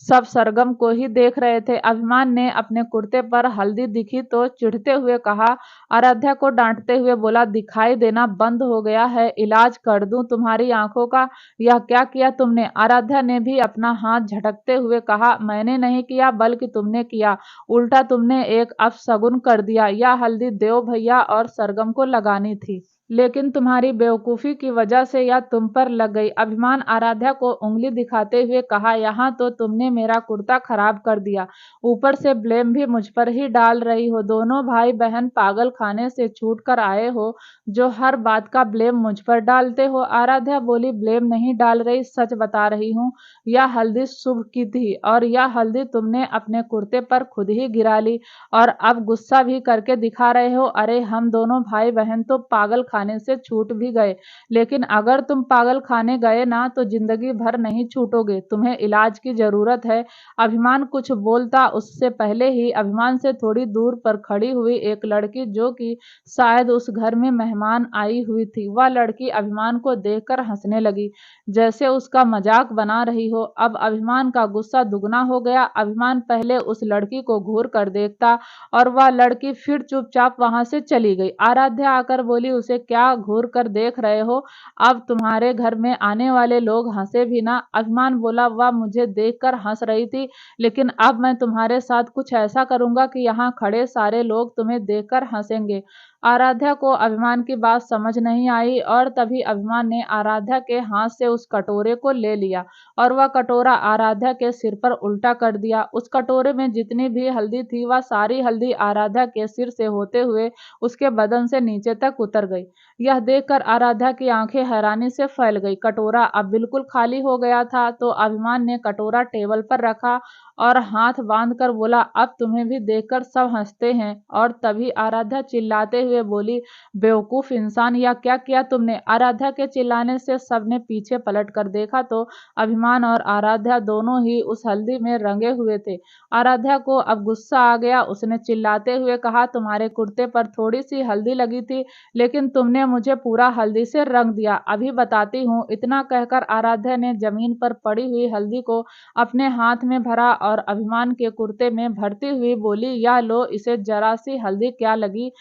सब सरगम को ही देख रहे थे। अभिमान ने अपने कुर्ते पर हल्दी दिखी तो चिढ़ते हुए कहा, आराध्या को डांटते हुए बोला, दिखाई देना बंद हो गया है, इलाज कर दूं तुम्हारी आंखों का? यह क्या किया तुमने? आराध्या ने भी अपना हाथ झटकते हुए कहा, मैंने नहीं किया बल्कि तुमने किया। उल्टा तुमने एक अपशगुन कर दिया। यह हल्दी देव भैया और सरगम को लगानी थी, लेकिन तुम्हारी बेवकूफी की वजह से यह तुम पर लग गई। अभिमान आराध्या को उंगली दिखाते हुए कहा, यहाँ तो तुमने मेरा कुर्ता खराब कर दिया, ऊपर से ब्लेम भी मुझ पर ही डाल रही हो। दोनों भाई बहन पागल खाने से छूट कर आए हो जो हर बात का ब्लेम मुझ पर डालते हो। आराध्या बोली, ब्लेम नहीं डाल रही, सच बता रही हूँ। यह हल्दी शुभ की थी और यह हल्दी तुमने अपने कुर्ते पर खुद ही गिरा ली और अब गुस्सा भी करके दिखा रहे हो। अरे हम दोनों भाई बहन तो पागल खाने से छूट भी गए, लेकिन अगर तुम पागल खाने गए ना तो जिंदगी भर नहीं छूटोगे, तुम्हें इलाज की जरूरत है। अभिमान कुछ बोलता उससे पहले ही अभिमान से थोड़ी दूर पर खड़ी हुई एक लड़की, जो कि शायद उस घर में मेहमान आई हुई थी, वह लड़की अभिमान को देखकर हंसने लगी, जैसे उसका मजाक बना रही हो। अब अभिमान का गुस्सा दुगना हो गया। अभिमान पहले उस लड़की को घूर कर देखता और वह लड़की फिर चुपचाप वहां से चली गई। आराध्या आकर बोली, उसे क्या घूर कर देख रहे हो? अब तुम्हारे घर में आने वाले लोग हंसे भी ना। अभिमान बोला, वह मुझे देखकर हंस रही थी, लेकिन अब मैं तुम्हारे साथ कुछ ऐसा करूंगा कि यहाँ खड़े सारे लोग तुम्हें देखकर हंसेंगे। आराध्या को अभिमान की बात समझ नहीं आई और तभी अभिमान ने आराध्या के हाथ से उस कटोरे को ले लिया और वह कटोरा आराध्या के सिर पर उल्टा कर दिया। उस कटोरे में जितनी भी हल्दी थी वह सारी हल्दी आराध्या के सिर से होते हुए उसके बदन से नीचे तक उतर गई। यह देखकर आराध्या की आंखें हैरानी से फैल गई। कटोरा अब बिल्कुल खाली हो गया था तो अभिमान ने कटोरा टेबल पर रखा और हाथ बांधकर बोला, अब तुम्हें भी देखकर सब हंसते हैं। और तभी आराध्या चिल्लाते हुए बोली, बेवकूफ इंसान, यह क्या किया तुमने? आराध्या के चिल्लाने से सबने पीछे पलट कर देखा तो अभिमान और आराध्या दोनों ही उस हल्दी में रंगे हुए थे। आराध्या को अब गुस्सा आ गया। उसने चिल्लाते हुए कहा, तुम्हारे कुर्ते पर थोड़ी सी हल्दी लगी थी, लेकिन तुमने मुझे पूरा हल्दी से रंग दिया, अभी बताती हूँ। इतना कहकर आराध्या ने जमीन पर पड़ी हुई हल्दी को अपने हाथ में भरा और अभिमान के कुर्ते में भरती हुई बोली, या लो, इसे जरा सी हल्दी क्या लगी,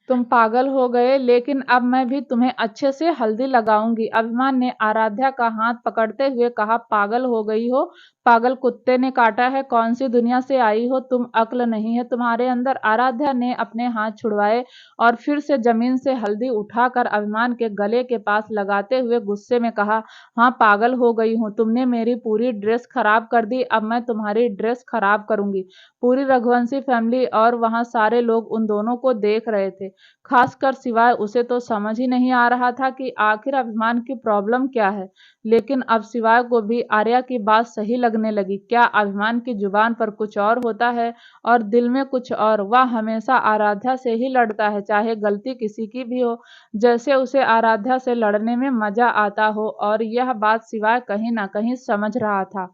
तुम पागल हो गए, लेकिन अब मैं भी तुम्हें अच्छे से हल्दी लगाऊंगी। अभिमान ने आराध्या का हाथ पकड़ते हुए कहा, पागल हो गई हो? पागल कुत्ते ने काटा है? कौन सी दुनिया से आई हो तुम? अक्ल नहीं है तुम्हारे अंदर? आराध्या ने अपने हाथ छुड़वाए और फिर से जमीन से हल्दी उठाकर अभिमान के गले के पास लगाते हुए गुस्से में कहा, हाँ पागल हो गई हूँ। तुमने मेरी पूरी ड्रेस खराब कर दी, अब मैं तुम्हारी ड्रेस खराब करूंगी। पूरी रघुवंशी फैमिली और वहां सारे लोग उन दोनों को देख रहे थे, खासकर सिवाय उसे। तो समझ ही नहीं आ रहा था कि आखिर अभिमान की प्रॉब्लम क्या है। लेकिन अब सिवाय को भी आर्या की बात सही लगने लगी। क्या अभिमान की जुबान पर कुछ और होता है और दिल में कुछ और? वह हमेशा आराध्या से ही लड़ता है, चाहे गलती किसी की भी हो, जैसे उसे आराध्या से लड़ने में मजा आता हो। और यह बात सिवाय कहीं ना कहीं समझ रहा था।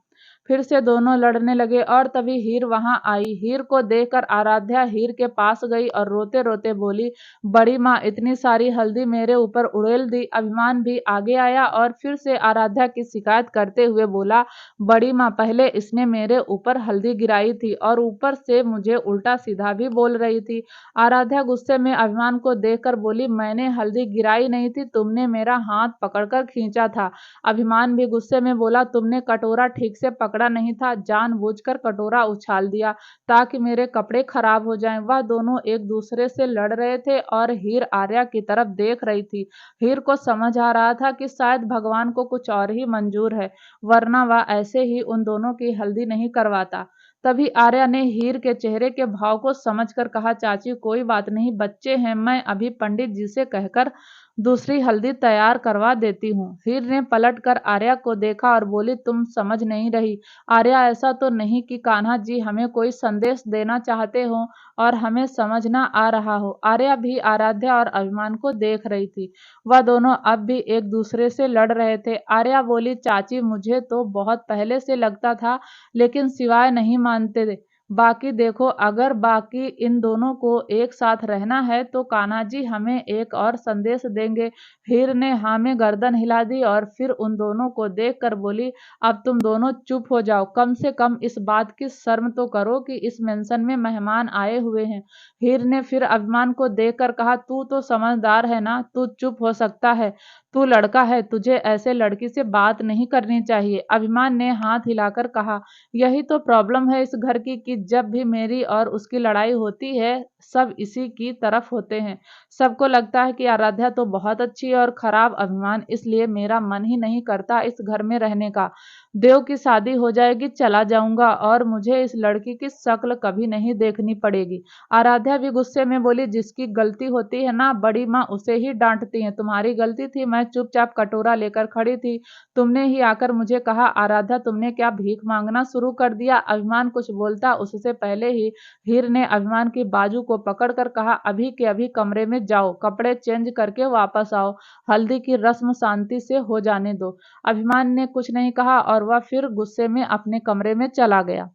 फिर से दोनों लड़ने लगे और तभी हीर वहां आई। हीर को देखकर आराध्या हीर के पास गई और रोते रोते बोली, बड़ी माँ, इतनी सारी हल्दी मेरे ऊपर उड़ेल दी। अभिमान भी आगे आया और फिर से आराध्या की शिकायत करते हुए बोला, बड़ी माँ, पहले इसने मेरे ऊपर हल्दी गिराई थी और ऊपर से मुझे उल्टा सीधा भी बोल रही थी। आराध्या गुस्से में अभिमान को देखकर बोली, मैंने हल्दी गिराई नहीं थी, तुमने मेरा हाथ पकड़कर खींचा था। अभिमान भी गुस्से में बोला, तुमने कटोरा ठीक से पकड़ा नहीं था, जानबूझकर कटोरा उछाल दिया ताकि मेरे कपड़े खराब हो जाएं। वह दोनों एक दूसरे से लड़ रहे थे और हीर आर्या की तरफ देख रही थी। हीर को समझ आ रहा था कि शायद भगवान को कुछ और ही मंजूर है, वरना वह ऐसे ही उन दोनों की हल्दी नहीं करवाता। तभी आर्या ने हीर के चेहरे के भाव को समझकर कहा, चाची कोई बात नहीं, बच्चे हैं, मैं अभी पंडित जी से कहकर दूसरी हल्दी तैयार करवा देती हूँ। हीर ने पलट कर आर्या को देखा और बोली, तुम समझ नहीं रही आर्या, ऐसा तो नहीं कि कान्हा जी हमें कोई संदेश देना चाहते हो और हमें समझ ना आ रहा हो। आर्या भी आराध्या और अभिमान को देख रही थी। वह दोनों अब भी एक दूसरे से लड़ रहे थे। आर्या बोली, चाची मुझे तो बहुत पहले से लगता था, लेकिन सिवाय नहीं मानते थे। बाकी देखो, अगर बाकी इन दोनों को एक साथ रहना है तो कान्हा जी हमें एक और संदेश देंगे। हीर ने हाँ में गर्दन हिला दी और फिर उन दोनों को देखकर बोली, अब तुम दोनों चुप हो जाओ, कम से कम इस बात की शर्म तो करो कि इस मेंशन में मेहमान आए हुए हैं। हीर ने फिर अभिमान को देखकर कहा, तू तो समझदार है ना, तू चुप हो सकता है, तू लड़का है, तुझे ऐसे लड़की से बात नहीं करनी चाहिए। अभिमान ने हाथ हिलाकर कहा, यही तो प्रॉब्लम है इस घर की कि जब भी मेरी और उसकी लड़ाई होती है सब इसी की तरफ होते हैं। सबको लगता है कि आराध्या तो बहुत अच्छी है और खराब अभिमान, इसलिए मेरा मन ही नहीं करता इस घर में रहने का। देव की शादी हो जाएगी, चला जाऊंगा और मुझे इस लड़की की शक्ल कभी नहीं देखनी पड़ेगी। आराध्या भी गुस्से में बोली, जिसकी गलती होती है ना बड़ी माँ, उसे ही डांटती हैं। तुम्हारी गलती थी, मैं चुपचाप कटोरा लेकर खड़ी थी, तुमने ही आकर मुझे कहा। आराध्या, तुमने क्या भीख मांगना शुरू कर दिया? अभिमान कुछ बोलता उससे पहले ही हीर ने अभिमान की बाजू को पकड़कर कहा, अभी के अभी कमरे में जाओ, कपड़े चेंज करके वापस आओ, हल्दी की रस्म शांति से हो जाने दो। अभिमान ने कुछ नहीं कहा और वह फिर गुस्से में अपने कमरे में चला गया।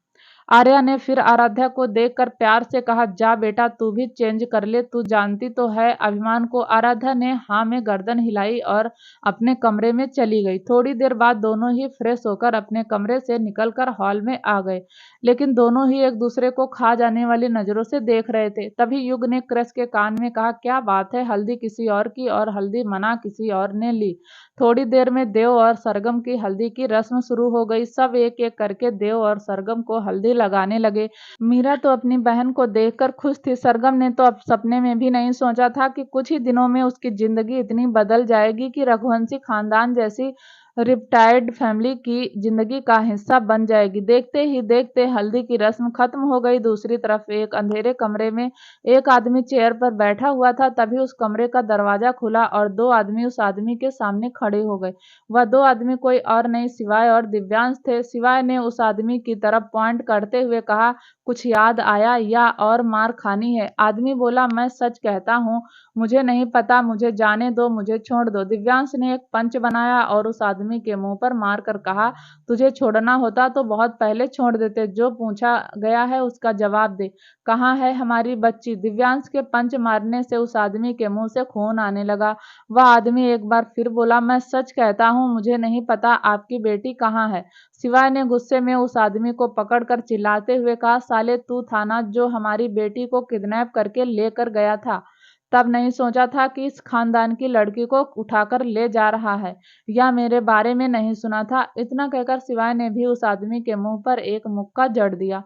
आर्या ने फिर आराध्या को देखकर प्यार से कहा, जा बेटा तू भी चेंज कर ले, तू जानती तो है अभिमान को। आराध्या ने हाँ में गर्दन हिलाई और अपने कमरे में चली गई। थोड़ी देर बाद दोनों ही फ्रेश होकर अपने कमरे से निकलकर हॉल में आ गए, लेकिन दोनों ही एक दूसरे को खा जाने वाली नजरों से देख रहे थे। तभी युग ने क्रश के कान में कहा, क्या बात है, हल्दी किसी और की और हल्दी मना किसी और ने ली। थोड़ी देर में देव और सरगम की हल्दी की रस्म शुरू हो गई। सब एक एक करके देव और सरगम को हल्दी लगाने लगे। मीरा तो अपनी बहन को देखकर खुश थी। सरगम ने तो अब सपने में भी नहीं सोचा था कि कुछ ही दिनों में उसकी जिंदगी इतनी बदल जाएगी कि रघुवंशी खानदान जैसी रिटायर्ड फैमिली की जिंदगी का हिस्सा बन जाएगी। देखते ही देखते हल्दी की रस्म खत्म हो गई। दूसरी तरफ एक अंधेरे कमरे में एक आदमी चेयर पर बैठा हुआ था। तभी उस कमरे का दरवाजा खुला और दो आदमी उस आदमी के सामने खड़े हो गए। वह दो आदमी कोई और नहीं, शिवाय और दिव्यांश थे। शिवाय ने उस आदमी की तरफ पॉइंट करते हुए कहा, कुछ याद आया या और मार खानी है? आदमी बोला, मैं सच कहता हूँ, मुझे नहीं पता, मुझे जाने दो, मुझे छोड़ दो। दिव्यांश ने एक पंच बनाया और उस आदमी के मुंह पर मारकर कहा, तुझे छोड़ना होता तो बहुत पहले छोड़ देते, जो पूछा गया है उसका जवाब दे, कहाँ है हमारी बच्ची? दिव्यांश के पंच मारने से उस आदमी के मुंह से खून आने लगा। वह आदमी एक बार फिर बोला, मैं सच कहता हूँ, मुझे नहीं पता आपकी बेटी कहाँ है। शिवाय ने गुस्से में उस आदमी को पकड़कर चिल्लाते हुए कहा, साले तू था ना जो हमारी बेटी को किडनैप करके लेकर गया था? तब नहीं सोचा था कि इस खानदान की लड़की को उठाकर ले जा रहा है, या मेरे बारे में नहीं सुना था। इतना कहकर शिवाय ने भी उस आदमी के मुंह पर एक मुक्का जड़ दिया।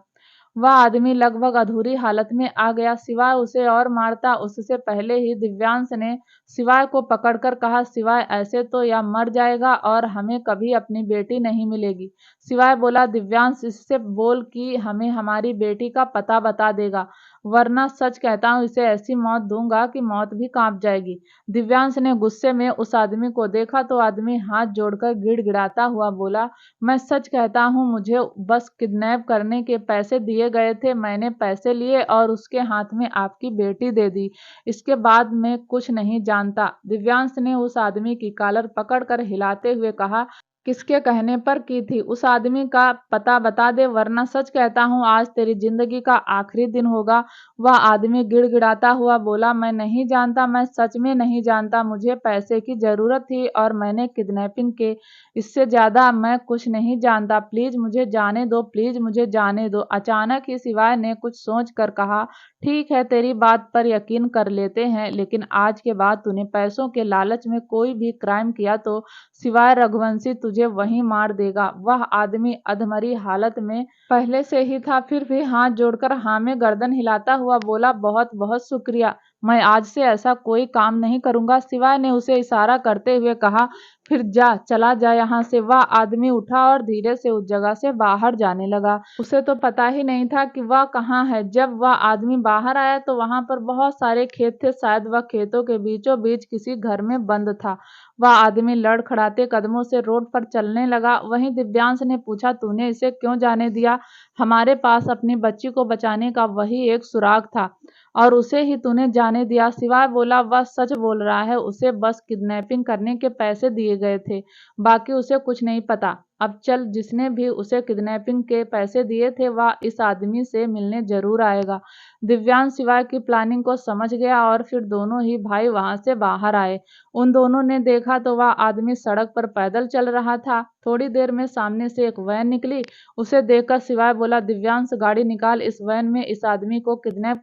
वह आदमी लगभग अधूरी हालत में आ गया। शिवाय उसे और मारता उससे पहले ही दिव्यांश ने शिवाय को पकड़कर कहा, शिवाय ऐसे तो यह मर जाएगा और हमें कभी अपनी बेटी नहीं मिलेगी। शिवाय बोला, दिव्यांश इससे बोल कि हमें हमारी बेटी का पता बता देगा, वरना सच कहता हूँ इसे ऐसी मौत दूंगा कि मौत भी कांप जाएगी। दिव्यांश ने गुस्से में उस आदमी को देखा तो आदमी हाथ जोड़कर गिड़गिड़ाता हुआ बोला, मैं सच कहता हूँ, मुझे बस किडनैप करने के पैसे दिए गए थे। मैंने पैसे लिए और उसके हाथ में आपकी बेटी दे दी। इसके बाद मैं कुछ नहीं जानता। दिव्यांश ने उस आदमी की कॉलर पकड़कर हिलाते हुए कहा, किसके कहने पर की थी? उस आदमी का पता बता दे, वरना सच कहता हूँ आज तेरी जिंदगी का आखिरी दिन होगा। वह आदमी गिड़गिड़ाता हुआ बोला, मैं नहीं जानता, मैं सच में नहीं जानता। मुझे पैसे की जरूरत थी और मैंने किडनैपिंग की। इससे ज्यादा मैं कुछ नहीं जानता। प्लीज मुझे जाने दो, प्लीज मुझे जाने दो। अचानक ही शिवाय ने कुछ सोच कर कहा, ठीक है, तेरी बात पर यकीन कर लेते हैं, लेकिन आज के बाद तूने पैसों के लालच में कोई भी क्राइम किया तो शिवाय रघुवंशी तुझे वहीं मार देगा। वह आदमी अधमरी हालत में पहले से ही था, फिर भी हाथ जोड़कर हाँ में गर्दन हिलाता हुआ बोला, बहुत बहुत शुक्रिया, मैं आज से ऐसा कोई काम नहीं करूंगा। शिवाय ने उसे इशारा करते हुए कहा, फिर जा, चला जा यहाँ से। वह आदमी उठा और धीरे से उस जगह से बाहर जाने लगा। उसे तो पता ही नहीं था कि वह कहाँ है। जब वह आदमी बाहर आया तो वहां पर बहुत सारे खेत थे। शायद वह खेतों के बीचों बीच किसी घर में बंद था। वह आदमी लड़खड़ाते कदमों से रोड पर चलने लगा। वहीं दिव्यांश ने पूछा, तूने इसे क्यों जाने दिया? हमारे पास अपनी बच्ची को बचाने का वही एक सुराग था और उसे ही तूने जाने दिया। शिवाय बोला, वह सच बोल रहा है, उसे बस किडनैपिंग करने के पैसे दिए गए थे, बाकी उसे कुछ नहीं पता। अब चल, जिसने भी उसे किडनैपिंग के पैसे दिए थे वह इस आदमी से मिलने जरूर आएगा। दिव्यांश शिवाय की प्लानिंग को समझ गया और फिर दोनों ही भाई वहां से बाहर आए। उन दोनों ने देखा तो वह आदमी सड़क पर पैदल चल रहा था। थोड़ी देर में सामने से एक वैन निकली। उसे देखकर शिवाय बोला, दिव्यांश गाड़ी निकाल, इस वैन में इस आदमी को किडनैप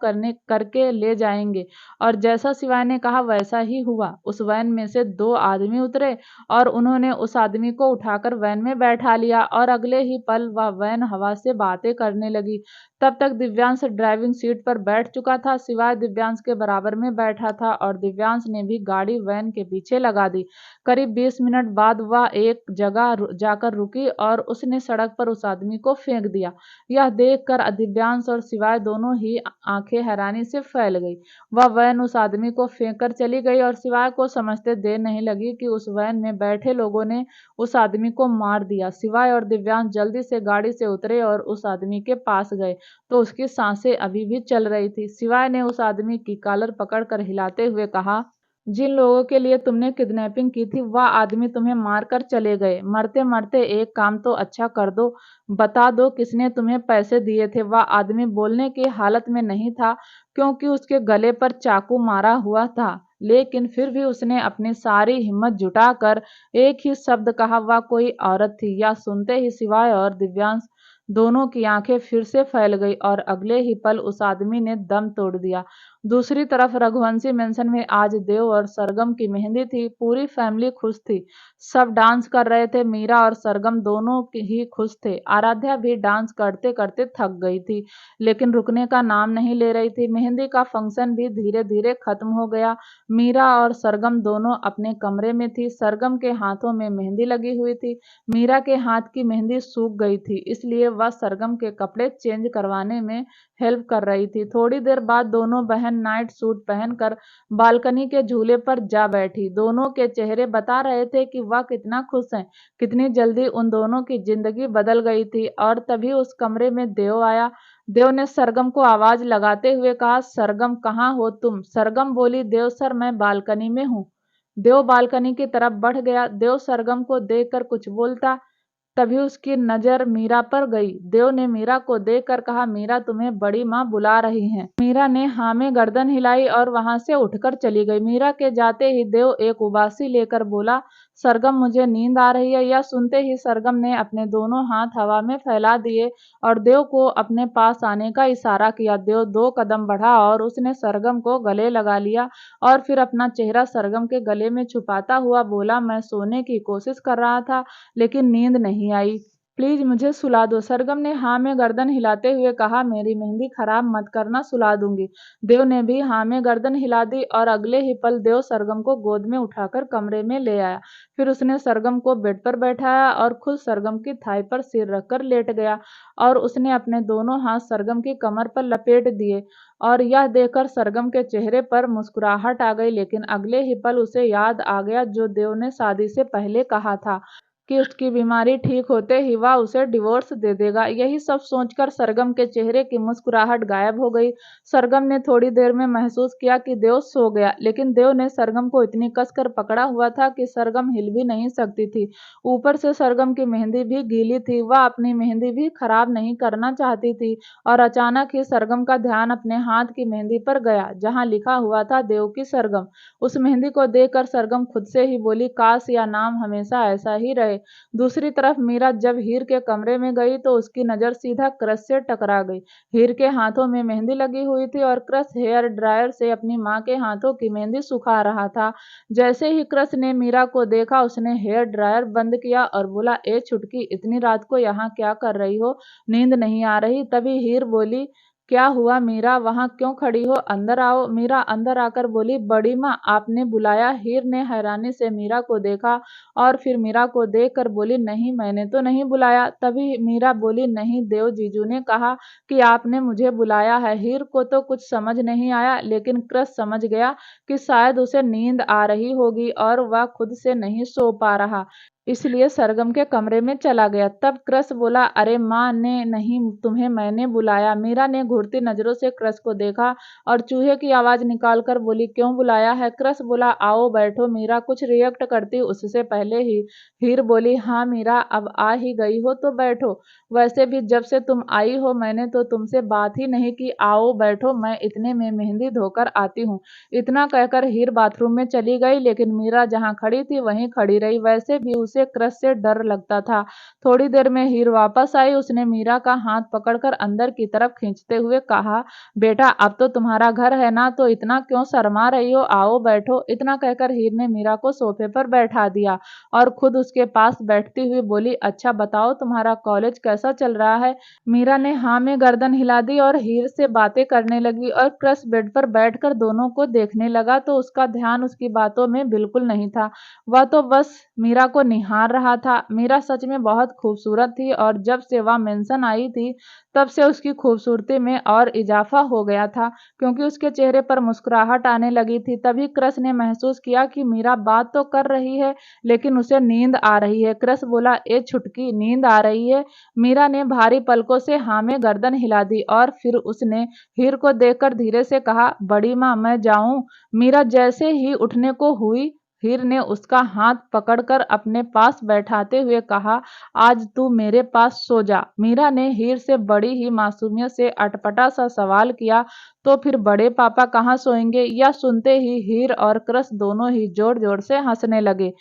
करके ले जाएंगे। और जैसा शिवाय ने कहा वैसा ही हुआ। उस वैन में से दो आदमी उतरे और उन्होंने उस आदमी को उठाकर वैन में बैठा लिया और अगले ही पल वह वैन हवा से बातें करने लगी। तब तक दिव्यांश ड्राइविंग सीट पर बैठ चुका था। शिवाय दिव्यांश के बराबर में बैठा था और दिव्यांश ने भी गाड़ी वैन के पीछे लगा दी। करीब 20 मिनट बाद वह एक जगह जाकर रुकी और उसने सड़क पर उस आदमी को फेंक दिया। यह देखकर दिव्यांश और शिवाय दोनों ही आंखें हैरानी से फैल गई। वह वैन उस आदमी को फेंक कर चली गई और शिवाय को समझते देर नहीं लगी कि उस वैन में बैठे लोगों ने उस आदमी को मार दिया। शिवाय और दिव्यांश जल्दी से गाड़ी से उतरे और उस आदमी के पास गए तो उसकी सांसें अभी भी चल रही थी। शिवाय ने उस आदमी की कॉलर पकड़कर हिलाते हुए कहा, जिन लोगों के लिए तुमने किडनैपिंग की थी वह आदमी तुम्हें मारकर चले गए। मरते मरते एक काम तो अच्छा कर दो, बता दो किसने तुम्हें पैसे दिए थे। वह आदमी बोलने की हालत में नहीं था क्योंकि उसके गले पर चाकू मारा हुआ था, लेकिन फिर भी उसने अपनी सारी हिम्मत जुटाकर एक ही शब्द कहा, वह कोई औरत थी। यह सुनते ही शिवाय और दिव्यांश दोनों की आंखें फिर से फैल गई और अगले ही पल उस आदमी ने दम तोड़ दिया। दूसरी तरफ रघुवंशी मेंशन में आज देव और सरगम की मेहंदी थी। पूरी फैमिली खुश थी, सब डांस कर रहे थे। मीरा और सरगम दोनों ही खुश थे। आराध्या भी डांस करते करते थक गई थी, लेकिन रुकने का नाम नहीं ले रही थी। मेहंदी का फंक्शन भी धीरे धीरे खत्म हो गया। मीरा और सरगम दोनों अपने कमरे में थी। सरगम के हाथों में मेहंदी लगी हुई थी। मीरा के हाथ की मेहंदी सूख गई थी, इसलिए वह सरगम के कपड़े चेंज करवाने में हेल्प कर रही थी। थोड़ी देर बाद दोनों बहन नाइट सूट पहनकर बालकनी के झूले पर जा बैठी। दोनों के चेहरे बता रहे थे कि वह कितना खुश हैं, कितनी जल्दी उन दोनों की जिंदगी बदल गई थी। और तभी उस कमरे में देव आया। देव ने सरगम को आवाज लगाते हुए कहा, सरगम कहाँ हो तुम? सरगम बोली, देव सर मैं बालकनी में हूँ। देव बालकनी की तरफ बढ़ गया। देव सरगम को देखकर कुछ बोलता, तभी उसकी नजर मीरा पर गई। देव ने मीरा को देखकर कहा, मीरा तुम्हें बड़ी माँ बुला रही हैं। मीरा ने हाँ में गर्दन हिलाई और वहां से उठकर चली गई। मीरा के जाते ही देव एक उबासी लेकर बोला, सरगम मुझे नींद आ रही है। यह सुनते ही सरगम ने अपने दोनों हाथ हवा में फैला दिए और देव को अपने पास आने का इशारा किया। देव 2 कदम बढ़ा और उसने सरगम को गले लगा लिया और फिर अपना चेहरा सरगम के गले में छुपाता हुआ बोला, मैं सोने की कोशिश कर रहा था लेकिन नींद नहीं आई। प्लीज मुझे सुला दो। सरगम ने हाँ में गर्दन हिलाते हुए कहा, मेरी मेहंदी खराब मत करना, सुला दूंगी। देव ने भी हाँ में गर्दन हिला दी और अगले ही पल देव सरगम को गोद में उठाकर कमरे में ले आया। फिर उसने सरगम को बेड पर बैठाया और खुद सरगम की थाई पर सिर रखकर लेट गया और उसने अपने दोनों हाथ सरगम की कमर पर लपेट दिए और यह देखकर सरगम के चेहरे पर मुस्कुराहट आ गई। लेकिन अगले ही पल उसे याद आ गया जो देव ने शादी से पहले कहा था कि उसकी बीमारी ठीक होते ही वह उसे डिवोर्स दे देगा। यही सब सोचकर सरगम के चेहरे की मुस्कुराहट गायब हो गई। सरगम ने थोड़ी देर में महसूस किया कि देव सो गया, लेकिन देव ने सरगम को इतनी कसकर पकड़ा हुआ था कि सरगम हिल भी नहीं सकती थी। ऊपर से सरगम की मेहंदी भी गीली थी। वह अपनी मेहंदी भी खराब नहीं करना चाहती थी और अचानक ही सरगम का ध्यान अपने हाथ की मेहंदी पर गया जहाँ लिखा हुआ था देव की सरगम। उस मेहंदी को देखकर सरगम खुद से ही बोली, काश यह नाम हमेशा ऐसा ही रहे। दूसरी तरफ मीरा जब हीर के कमरे में गई तो उसकी नजर सीधा क्रश से टकरा गई। हीर के हाथों में मेहंदी लगी हुई थी और क्रश हेयर ड्रायर से अपनी माँ के हाथों की मेहंदी सुखा रहा था। जैसे ही क्रश ने मीरा को देखा उसने हेयर ड्रायर बंद किया और बोला, ए छुटकी, इतनी रात को यहाँ क्या कर रही हो? नींद नहीं आ रही? तभी हीर बोली, क्या हुआ मीरा, वहां क्यों खड़ी हो? अंदर आओ। मीरा अंदर आकर बोली, बड़ी माँ आपने बुलाया? हीर ने हैरानी से मीरा को देखा और फिर मीरा को देखकर बोली, नहीं मैंने तो नहीं बुलाया। तभी मीरा बोली, नहीं, देव जीजू ने कहा कि आपने मुझे बुलाया है। हीर को तो कुछ समझ नहीं आया, लेकिन क्रश समझ गया कि शायद उसे नींद आ रही होगी और वह खुद से नहीं सो पा रहा, इसलिए सरगम के कमरे में चला गया। तब क्रश बोला, अरे माँ ने नहीं, तुम्हें मैंने बुलाया। मीरा ने घूरती नजरों से क्रश को देखा और चूहे की आवाज निकालकर बोली, क्यों बुलाया है? क्रश बोला, आओ बैठो। मीरा कुछ रिएक्ट करती उससे पहले ही हीर बोली, हाँ मीरा, अब आ ही गई हो तो बैठो। वैसे भी जब से तुम आई हो मैंने तो तुमसे बात ही नहीं की, आओ बैठो, मैं इतने में मेहंदी धोकर आती हूँ। इतना कहकर हीर बाथरूम में चली गई, लेकिन मीरा जहाँ खड़ी थी वहीं खड़ी रही। वैसे भी उसे क्रश से डर लगता था। थोड़ी देर में हीर वापस आई। उसने मीरा का हाथ पकड़कर अंदर की तरफ खींचते हुए कहा, बेटा अब तो तुम्हारा घर है ना, तो इतना क्यों शर्मा रही हो, आओ बैठो। इतना कहकर हीर ने मीरा को सोफे पर बैठा दिया और खुद उसके पास बैठती हुई बोली, अच्छा बताओ तुम्हारा कॉलेज कैसा चल रहा है? मीरा ने हाँ में गर्दन हिला दी और हीर से बातें करने लगी और क्रश बेड पर बैठकर दोनों को देखने लगा तो उसका ध्यान उसकी बातों में बिल्कुल नहीं था। वह तो बस मीरा को निहार रहा था। मीरा सच में बहुत खूबसूरत थी और जब से वह मेंशन आई थी तब से उसकी खूबसूरती में और इजाफा हो गया था, क्योंकि उसके चेहरे पर मुस्कुराहट आने लगी थी। तभी क्रश ने महसूस किया कि मीरा बात तो कर रही है लेकिन उसे नींद आ रही है। क्रश बोला, ए छुटकी, नींद आ रही है? मीरा ने भारी पलकों से हाँ में गर्दन हिला दी और फिर उसने हीर को देखकर धीरे से कहा, बड़ी माँ मैं जाऊं? मीरा जैसे ही उठने को हुई हीर ने उसका हाथ पकड़कर अपने पास बैठाते हुए कहा, आज तू मेरे पास सो जा। मीरा ने हीर से बड़ी ही मासूमियत से अटपटा सा सवाल किया, तो फिर बड़े पापा कहाँ सोएंगे? यह सुनते ही हीर और क्रश दोनों ही जोर जोर से हंसने लगे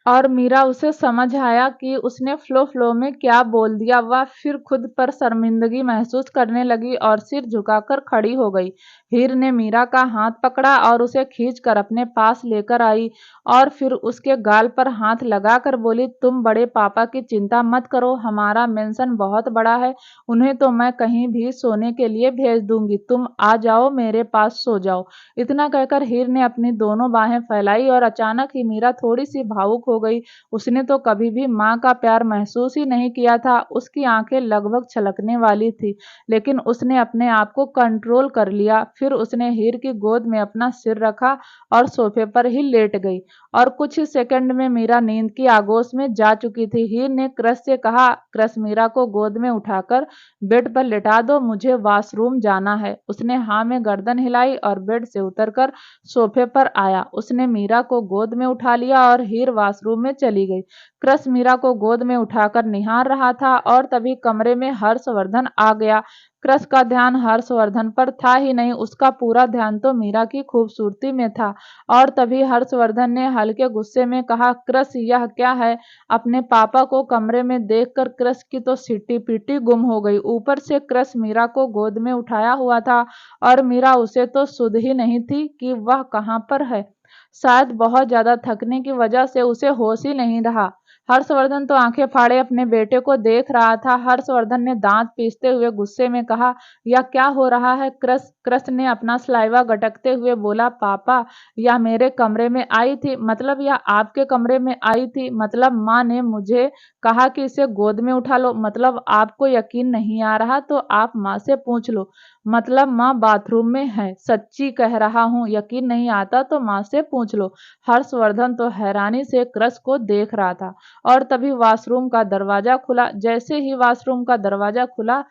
और मीरा उसे समझ आया कि उसने फ्लो में क्या बोल दिया। वह फिर खुद पर शर्मिंदगी महसूस करने लगी और सिर झुकाकर खड़ी हो गई। हीर ने मीरा का हाथ पकड़ा और उसे खींचकर अपने पास लेकर आई और फिर उसके गाल पर हाथ लगाकर बोली, तुम बड़े पापा की चिंता मत करो, हमारा मेंशन बहुत बड़ा है, उन्हें तो मैं कहीं भी सोने के लिए भेज दूंगी, तुम आ जाओ, मेरे पास सो जाओ। इतना कहकर हीर ने अपनी दोनों बाहें फैलाई और अचानक ही मीरा थोड़ी सी भावुक हो गई। उसने तो कभी भी माँ का प्यार महसूस ही नहीं किया था। उसकी आंखें लगभग छलकने वाली थी, लेकिन उसने अपने आप को कंट्रोल कर लिया। फिर उसने हीर की गोद में अपना सिर रखा और सोफे पर ही लेट गई और कुछ ही सेकंड में मीरा नींद की आगोश में जा चुकी थी। हीर ने क्रश से कहा, क्रश मीरा को गोद में उठाकर बेड पर लेटा दो, मुझे वॉशरूम जाना है। उसने हाँ में गर्दन हिलाई और बेड से उतरकर सोफे पर आया। उसने मीरा को गोद में उठा लिया और हीर वॉशरूम वॉशरूम में चली गई। क्रस मीरा को गोद में उठाकर निहार रहा था और तभी कमरे में हर्षवर्धन आ गया। क्रस का ध्यान हर्षवर्धन पर था ही नहीं, उसका पूरा ध्यान तो मीरा की खूबसूरती में था। और तभी हर्षवर्धन ने हल्के गुस्से में कहा, क्रस यह क्या है? अपने पापा को कमरे में देखकर क्रस की तो सिट्टी पीटी गुम हो गई। ऊपर से क्रस मीरा को गोद में उठाया हुआ था और मीरा उसे तो सुध ही नहीं थी कि वह कहाँ पर है। शायद बहुत ज्यादा थकने की वजह से उसे होश ही नहीं रहा। हर्षवर्धन तो आंखें फाड़े अपने बेटे को देख रहा था। हर्षवर्धन ने दांत पीसते हुए गुस्से में कहा, यह क्या हो रहा है क्रस? क्रस ने अपना सलाइवा गटकते हुए बोला, पापा यह मेरे कमरे में आई थी। मतलब यह आपके कमरे में आई थी? मतलब माँ ने मुझे कहा कि इसे गोद में उठा लो। मतलब आपको यकीन नहीं आ रहा तो आप माँ से पूछ लो। मतलब माँ बाथरूम में है, सच्ची कह रहा हूँ। यकीन नहीं आता तो माँ से पूछ लो। हर्षवर्धन तो हैरानी से क्रस को देख रहा था। और तभी वॉशरूम का दरवाजा खुला। जैसे ही वॉशरूम का दरवाजा खुला,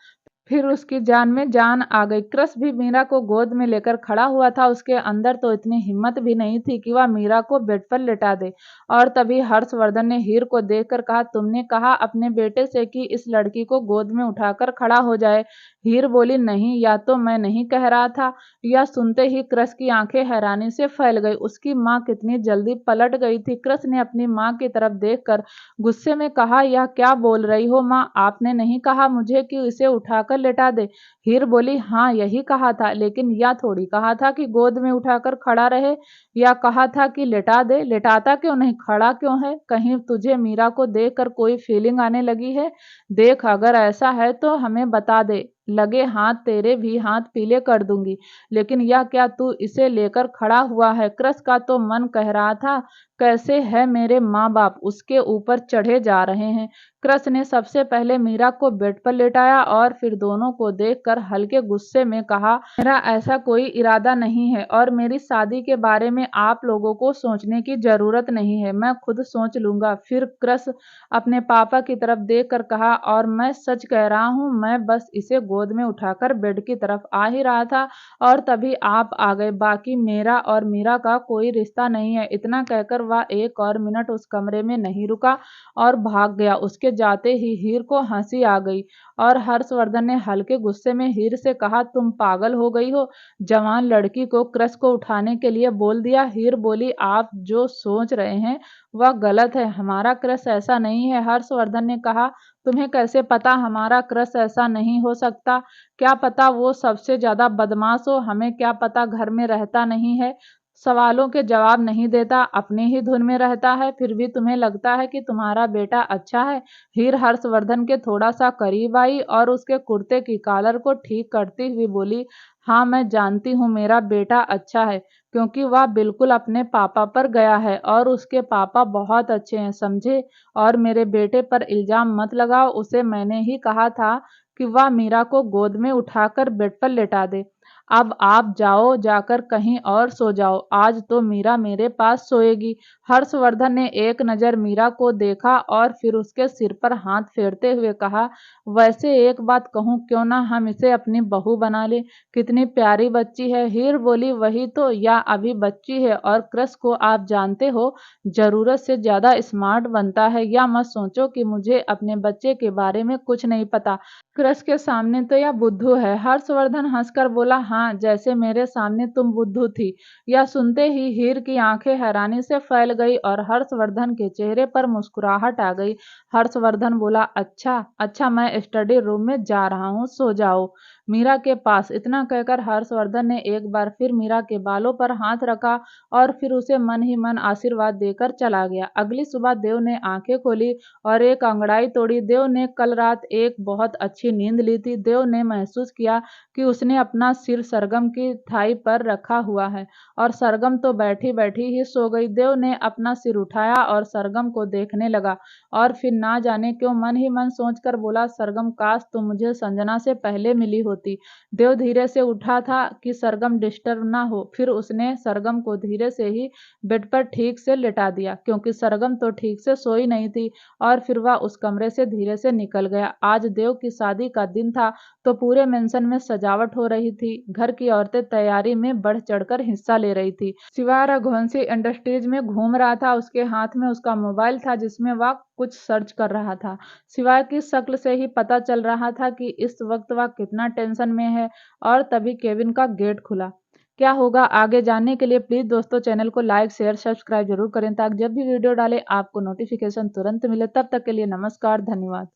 फिर उसकी जान में जान आ गई। क्रस भी मीरा को गोद में लेकर खड़ा हुआ था। उसके अंदर तो इतनी हिम्मत भी नहीं थी कि वह मीरा को बेड पर लेटा दे। और तभी हर्षवर्धन ने हीर को देखकर कहा, तुमने कहा अपने बेटे से कि इस लड़की को गोद में उठाकर खड़ा हो जाए। हीर बोली, नहीं, या तो मैं नहीं कह रहा था। यह सुनते ही क्रस की आंखें हैरानी से फैल गई। उसकी माँ कितनी जल्दी पलट गई थी। क्रस ने अपनी माँ की तरफ देखकर गुस्से में कहा, यह क्या बोल रही हो माँ? आपने नहीं कहा मुझे कि इसे उठाकर लेटा दे? हीर बोली, हाँ यही कहा था, लेकिन यह थोड़ी कहा था कि गोद में उठाकर खड़ा रहे। या कहा था कि लेटा दे। लेटाता क्यों नहीं, खड़ा क्यों है? कहीं तुझे मीरा को देखकर कोई फीलिंग आने लगी है? देख, अगर ऐसा है तो हमें बता दे, लगे हाथ तेरे भी हाथ पीले कर दूंगी। लेकिन यह क्या तू इसे लेकर खड़ा हुआ है? क्रस का तो मन कह रहा था, कैसे है मेरे माँ बाप उसके ऊपर चढ़े जा रहे हैं। क्रस ने सबसे पहले मीरा को बेड पर लेटाया और फिर दोनों को देखकर हल्के गुस्से में कहा, मेरा ऐसा कोई इरादा नहीं है और मेरी शादी के बारे में आप लोगों को सोचने की जरूरत नहीं है, मैं खुद सोच लूंगा। फिर क्रस अपने पापा की तरफ देखकर कहा, और मैं सच कह रहा हूँ, मैं बस इसे गोद में उठाकर बेड की तरफ आ ही रहा था और तभी आप आ गए। बाकी मेरा और मीरा का कोई रिश्ता नहीं है। इतना कहकर वह एक और मिनट उस कमरे में नहीं रुका और भाग गया। उसके जाते ही हीर को हंसी आ गई और हर्षवर्धन ने हल्के गुस्से में हीर से कहा, तुम पागल हो गई हो? जवान लड़की को क्रस को उठाने के लिए बोल दिया। हीर बोली, आप जो सोच रहे हैं वह गलत है, हमारा क्रस ऐसा नहीं है। हर्षवर्धन ने कहा, तुम्हें कैसे पता हमारा क्रस ऐसा नहीं हो सकता? क्या पता वो सबसे ज्यादा बदमाश हो, हमें क्या पता घर में रहता नहीं है, सवालों के जवाब नहीं देता, अपनी ही धुन में रहता है, फिर भी तुम्हें लगता है कि तुम्हारा बेटा अच्छा है। हीर हर्षवर्धन के थोड़ा सा करीब आई और उसके कुर्ते की कॉलर को ठीक करती हुई बोली, हाँ मैं जानती हूँ मेरा बेटा अच्छा है, क्योंकि वह बिल्कुल अपने पापा पर गया है और उसके पापा बहुत अच्छे हैं, समझे? और मेरे बेटे पर इल्जाम मत लगाओ, उसे मैंने ही कहा था कि वह मीरा को गोद में उठाकर बेड पर लेटा दे। अब आप जाओ, जाकर कहीं और सो जाओ, आज तो मीरा मेरे पास सोएगी। हर्षवर्धन ने एक नजर मीरा को देखा और फिर उसके सिर पर हाथ फेरते हुए कहा, वैसे एक बात कहूँ, क्यों ना हम इसे अपनी बहू बना ले? कितनी प्यारी बच्ची है। हीर बोली, वही तो, या अभी बच्ची है और क्रस को आप जानते हो जरूरत से ज्यादा स्मार्ट बनता है। या मत सोचो कि मुझे अपने बच्चे के बारे में कुछ नहीं पता। क्रस के सामने तो यह बुद्धू है। हर्षवर्धन हंसकर बोला, हाँ जैसे मेरे सामने तुम बुद्धू थी। यह सुनते ही हीर की आंखें हैरानी से फैल गई और हर्षवर्धन के चेहरे पर मुस्कुराहट आ गई। हर्षवर्धन बोला, अच्छा अच्छा, मैं स्टडी रूम में जा रहा हूँ, सो जाओ मीरा के पास। इतना कहकर हर्षवर्धन ने एक बार फिर मीरा के बालों पर हाथ रखा और फिर उसे मन ही मन आशीर्वाद देकर चला गया। अगली सुबह देव ने आंखें खोली और एक अंगड़ाई तोड़ी। देव ने कल रात एक बहुत अच्छी नींद ली थी। देव ने महसूस किया कि उसने अपना सिर सरगम की थाई पर रखा हुआ है और सरगम तो बैठी बैठी ही सो गई। देव ने अपना सिर उठाया और सरगम को देखने लगा और फिर ना जाने क्यों मन ही मन सोचकर बोला, सरगम काश तुम मुझे संजना से पहले मिली होती। होती। देव धीरे से उठा था कि सरगम डिस्टर्ब ना हो, फिर उसने सरगम को धीरे से ही बेड पर ठीक से लिटा दिया, क्योंकि सरगम तो ठीक से सोई नहीं थी। और फिर वह उस कमरे से धीरे से निकल गया। आज देव की शादी का दिन था, तो पूरे मेंशन में सजावट हो रही थी। घर की औरतें तैयारी में बढ़ चढ़कर हिस्सा ले रही थी। शिवा रघुवंशी इंडस्ट्रीज में घूम रहा था। उसके हाथ में उसका मोबाइल था, जिसमें वह कुछ सर्च कर रहा था। शिवा की शक्ल से ही पता चल रहा था कि इस वक्त वह कितना टेंशन में है। और तभी केबिन का गेट खुला। क्या होगा आगे जानने के लिए प्लीज दोस्तों चैनल को लाइक शेयर सब्सक्राइब जरूर करें, ताकि जब भी वीडियो डालें आपको नोटिफिकेशन तुरंत मिले। तब तक के लिए नमस्कार, धन्यवाद।